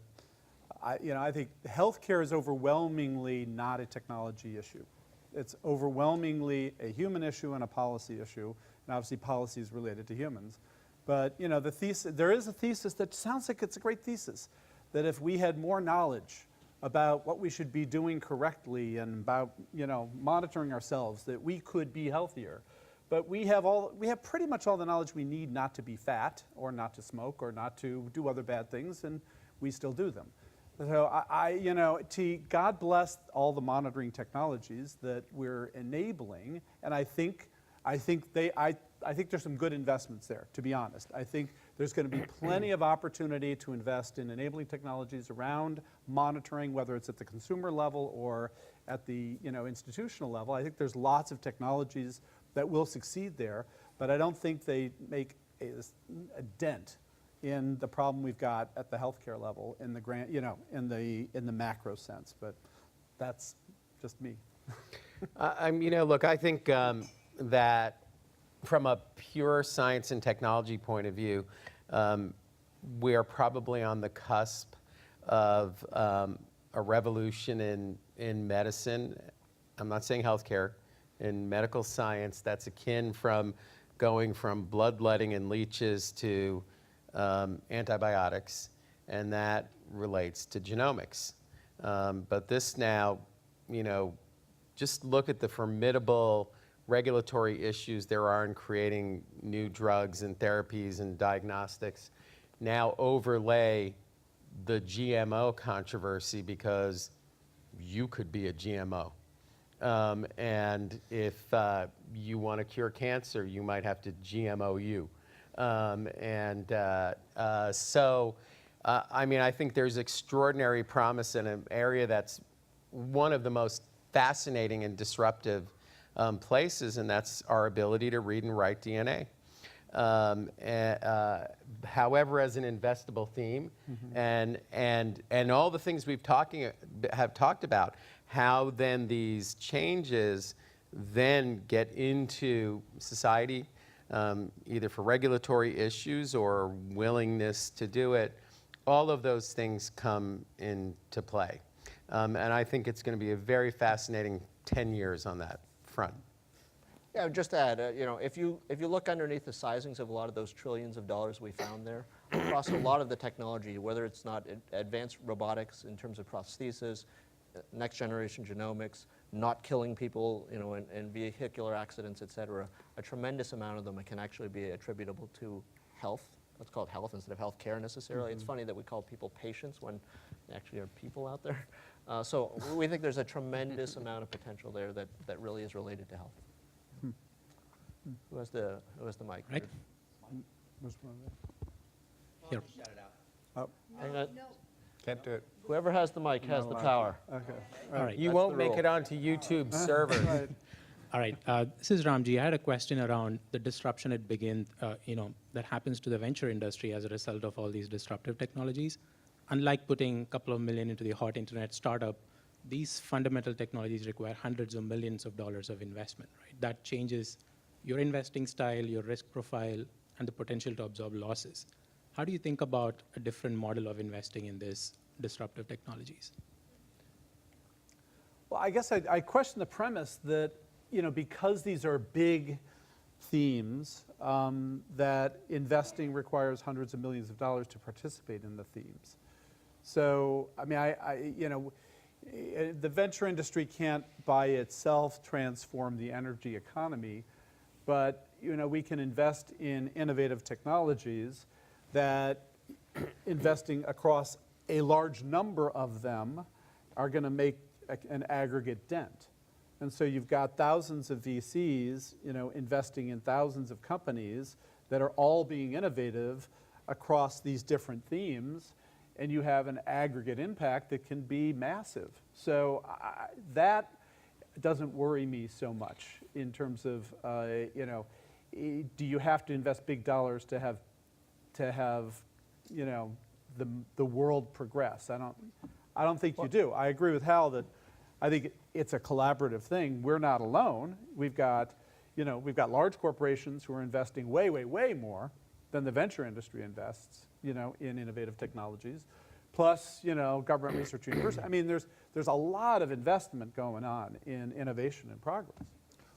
I think healthcare is overwhelmingly not a technology issue. It's overwhelmingly a human issue and a policy issue, and obviously policy is related to humans. But you know, there is a thesis that sounds like it's a great thesis, that if we had more knowledge about what we should be doing correctly and about, you know, monitoring ourselves, that we could be healthier. But we have pretty much all the knowledge we need not to be fat or not to smoke or not to do other bad things, and we still do them. So God bless all the monitoring technologies that we're enabling, and I think there's some good investments there, to be honest. I think there's going to be plenty of opportunity to invest in enabling technologies around monitoring, whether it's at the consumer level or at the institutional level. I think there's lots of technologies that will succeed there, but I don't think they make a dent in the problem we've got at the healthcare level in the in the macro sense. But that's just me. Look, I think that from a pure science and technology point of view, we are probably on the cusp of a revolution in medicine. I'm not saying healthcare, in medical science that's akin from going from bloodletting and leeches to antibiotics, and that relates to genomics. But this now, just look at the formidable regulatory issues there are in creating new drugs and therapies and diagnostics. Now overlay the GMO controversy, because you could be a GMO. And if you want to cure cancer, you might have to GMO you. I think there's extraordinary promise in an area that's one of the most fascinating and disruptive places, and that's our ability to read and write DNA. However, as an investable theme, and all the things we've have talked about, how then these changes then get into society, either for regulatory issues or willingness to do it. All of those things come into play. And I think it's going to be a very fascinating 10 years on that front. Yeah, just to add, if you look underneath the sizings of a lot of those trillions of dollars we found there, across a lot of the technology, whether it's not advanced robotics in terms of prosthesis, next generation genomics, not killing people, in vehicular accidents, et cetera, a tremendous amount of them can actually be attributable to health. Let's call it health instead of healthcare necessarily. It's funny that we call people patients when they actually are people out there. So we think there's a tremendous amount of potential there that really is related to health. Who has the mic? Right. Here. Hang on. Can't do it. Whoever has the mic has the power. Okay. All right. You That's won't the make rule. it onto YouTube servers. All right. This is Ramji. I had a question around the disruption that happens to the venture industry as a result of all these disruptive technologies. Unlike putting a couple of million into the hot internet startup, these fundamental technologies require hundreds of millions of dollars of investment, right? That changes your investing style, your risk profile, and the potential to absorb losses. How do you think about a different model of investing in these disruptive technologies? Well, I guess I question the premise that, because these are big themes, that investing requires hundreds of millions of dollars to participate in the themes. So, I mean, the venture industry can't by itself transform the energy economy, but, we can invest in innovative technologies that investing across a large number of them are going to make an aggregate dent. And so you've got thousands of VCs, investing in thousands of companies that are all being innovative across these different themes, and you have an aggregate impact that can be massive. So that doesn't worry me so much in terms of, do you have to invest big dollars to have the world progress? I don't think you do. I agree with Hal that I think it's a collaborative thing. We're not alone. We've got large corporations who are investing way, way, way more than the venture industry invests, in innovative technologies. Plus, government research universities. I mean, there's a lot of investment going on in innovation and progress.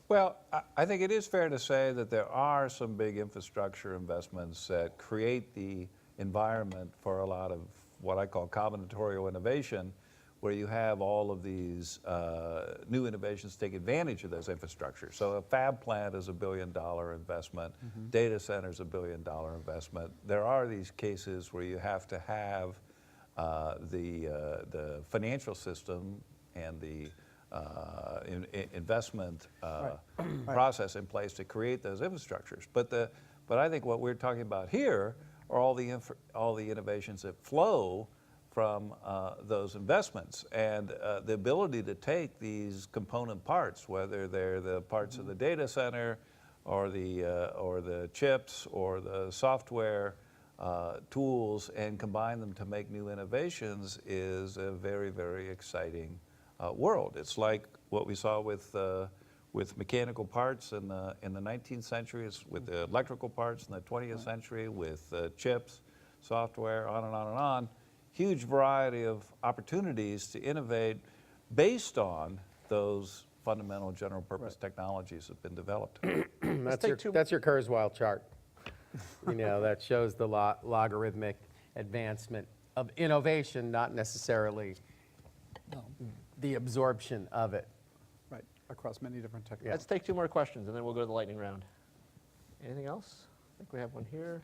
Well, I think it is fair to say that there are some big infrastructure investments that create the environment for a lot of what I call combinatorial innovation, where you have all of these new innovations take advantage of those infrastructures. So a fab plant is $1 billion investment, data center is $1 billion investment. There are these cases where you have to have the financial system and the investment process in place to create those infrastructures. But I think what we're talking about here are all the innovations that flow from those investments, and the ability to take these component parts, whether they're the parts of the data center or the chips or the software tools, and combine them to make new innovations, is a very, very exciting world. It's like what we saw with mechanical parts in the 19th century, it's with the electrical parts in the 20th century, with chips, software, on and on and on. Huge variety of opportunities to innovate based on those fundamental general purpose technologies that have been developed. That's your Kurzweil chart. That shows the logarithmic advancement of innovation, not necessarily the absorption of it. Right, across many different technologies. Let's take 2 more questions, and then we'll go to the lightning round. Anything else? I think we have one here.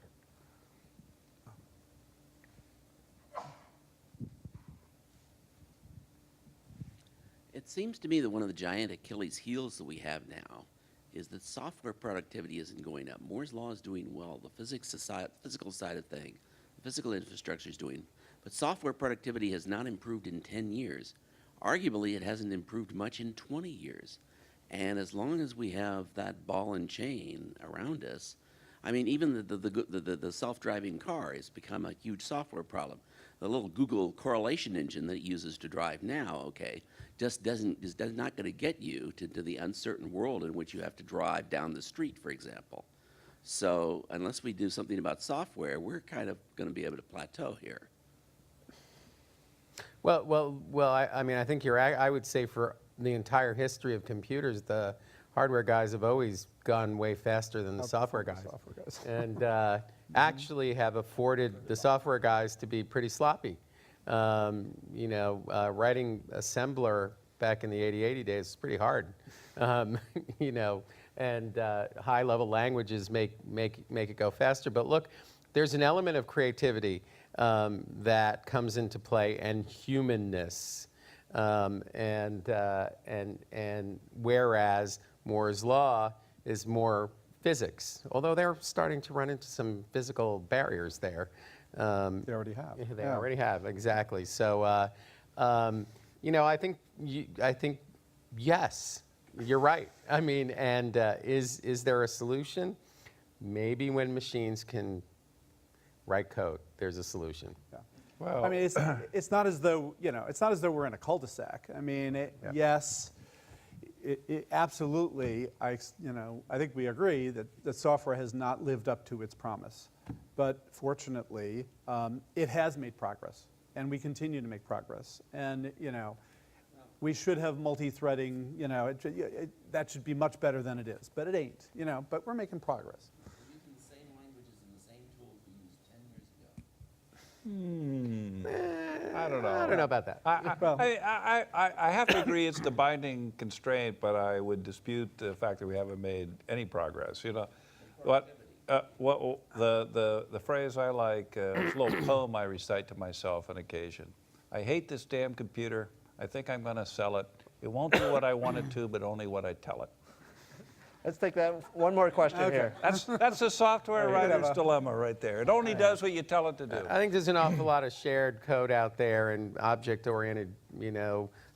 It seems to me that one of the giant Achilles heels that we have now is that software productivity isn't going up. Moore's law is doing well. The physical side of things, the physical infrastructure is doing, but software productivity has not improved in 10 years. Arguably, it hasn't improved much in 20 years. And as long as we have that ball and chain around us, I mean, even the self-driving car has become a huge software problem. The little Google correlation engine that it uses to drive now, is not going to get you to the uncertain world in which you have to drive down the street, for example. So unless we do something about software, we're kind of going to be able to plateau here. I mean, I think you're. I would say for the entire history of computers, the hardware guys have always gone way faster than the software guys, and actually have afforded the software guys to be pretty sloppy. Writing assembler back in the 80 days is pretty hard, and high-level languages make it go faster. But look, there's an element of creativity that comes into play, and humanness, and whereas Moore's law is more physics, although they're starting to run into some physical barriers there. They already have. They already have, exactly. So, I think yes, you're right. I mean, and is there a solution? Maybe when machines can write code, there's a solution. Yeah. Well, I mean, it's not as though, it's not as though we're in a cul-de-sac. I mean, yes, it absolutely, I think we agree that software has not lived up to its promise. But fortunately, it has made progress, and we continue to make progress. And, we should have multi-threading, that should be much better than it is. But it ain't, but we're making progress. We're using the same languages and the same tools we used 10 years ago. I don't know. I don't know about that. I have to agree it's the binding constraint, but I would dispute the fact that we haven't made any progress. The phrase I like, it's a little poem I recite to myself on occasion. I hate this damn computer. I think I'm going to sell it. It won't do what I want it to, but only what I tell it. Let's take that one more question here. That's the software writer's dilemma right there. It only does what you tell it to do. I think there's an awful lot of shared code out there, and object-oriented,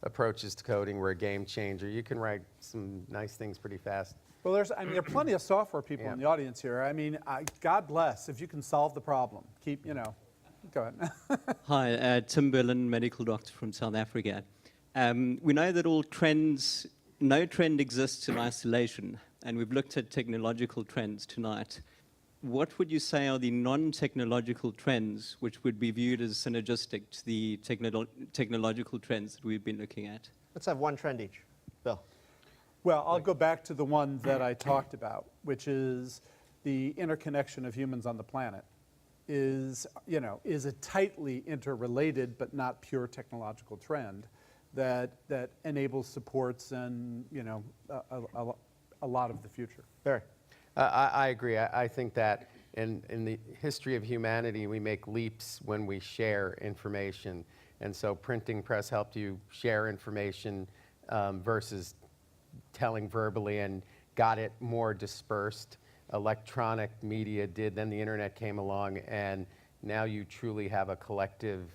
approaches to coding were a game changer. You can write some nice things pretty fast. Well, there are plenty of software people in the audience here. I mean, God bless if you can solve the problem. Keep, go ahead. Hi, Tim Berlin, medical doctor from South Africa. We know that no trend exists in isolation, and we've looked at technological trends tonight. What would you say are the non-technological trends which would be viewed as synergistic to the technological trends that we've been looking at? Let's have one trend each. Bill. Well, I'll go back to the one that I talked about, which is the interconnection of humans on the planet is a tightly interrelated but not pure technological trend that enables, supports, and a lot of the future. Barry. I agree. I think that in the history of humanity, we make leaps when we share information. And so printing press helped you share information versus telling verbally, and got it more dispersed. Electronic media did, then the internet came along, and now you truly have a collective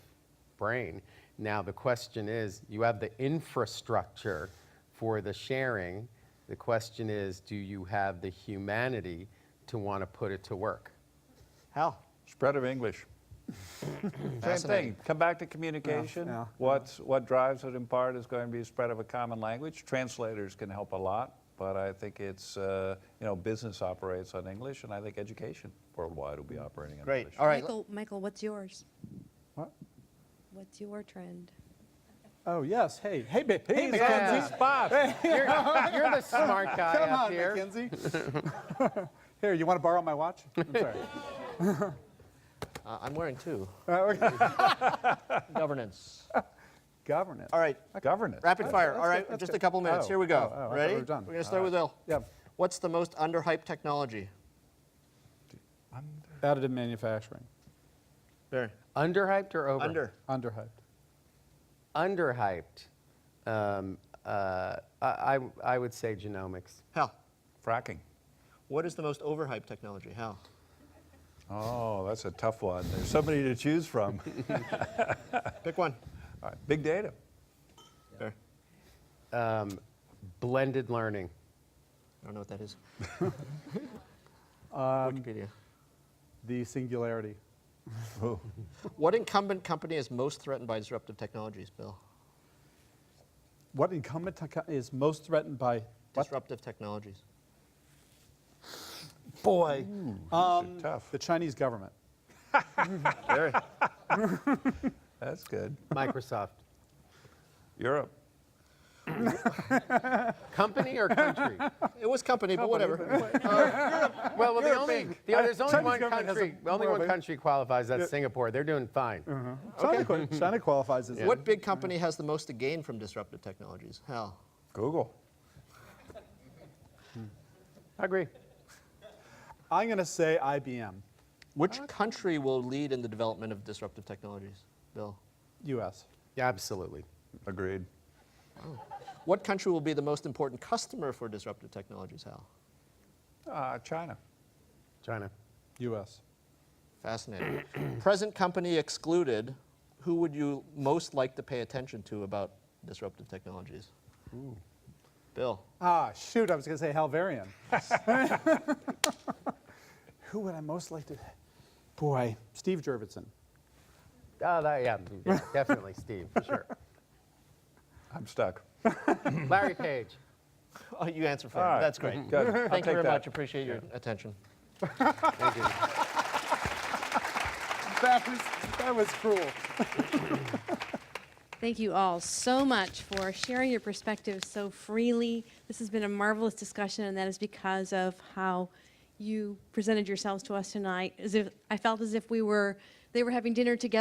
brain. Now the question is, you have the infrastructure for the sharing. The question is, do you have the humanity to want to put it to work? Hal. Spread of English. Same thing. Come back to communication. Yeah. What drives it in part is going to be spread of a common language. Translators can help a lot, but I think it's business operates on English, and I think education worldwide will be operating on Great. English. All right. Michael, what's yours? What? What's your trend? Oh, yes. Hey, Mackenzie. Mackenzie. Spot. You're the smart guy Come up on, here. Mackenzie. Here, you want to borrow my watch? I'm sorry. I'm wearing two. Okay. Governance. Governance. All right. Governance. Rapid fire. that's All right. good, Just that's a couple good. minutes. Oh, Here we go. I thought Ready? we were done. We're going to start with Bill. Yeah. What's the most underhyped technology? Additive manufacturing. Barry. Underhyped or over? Under. Underhyped. Underhyped. I would say genomics. Hal. Fracking. What is the most overhyped technology? Hal. Oh, that's a tough one. There's so many to choose from. Pick one. All right. Big data. Barry. Blended learning. I don't know what that is. Um, Wikipedia. The singularity. What incumbent company is most threatened by disruptive technologies, Bill? What incumbent is most threatened by what? Disruptive technologies. Boy. Tough. The Chinese government. Barry. That's good. Microsoft. Europe. Company or country? It was company, but whatever. Well, there's only Chinese one government has country. a Only more one of a- country qualifies. That's Singapore. They're doing fine. China qualifies as What big company has the most to gain from disruptive technologies? Hal. Google. I agree. I'm going to say IBM, Which country will lead in the development of disruptive technologies? Bill. U.S. Yeah, absolutely. Agreed. What country will be the most important customer for disruptive technologies, Hal? China. China. U.S. Fascinating. Present company excluded, who would you most like to pay attention to about disruptive technologies? Bill. Shoot, I was going to say Varian. Who would I most like to? Boy, Steve Jurvetson. Oh, yeah, definitely Steve, for sure. I'm stuck. Larry Page. Oh, you answer for All me. right. That's great. Good. I'll Thank you take very that. much. Appreciate your attention. Thank you. That was cruel. Thank you all so much for sharing your perspectives so freely. This has been a marvelous discussion, and that is because of how you presented yourselves to us tonight. I felt as if they were having dinner together.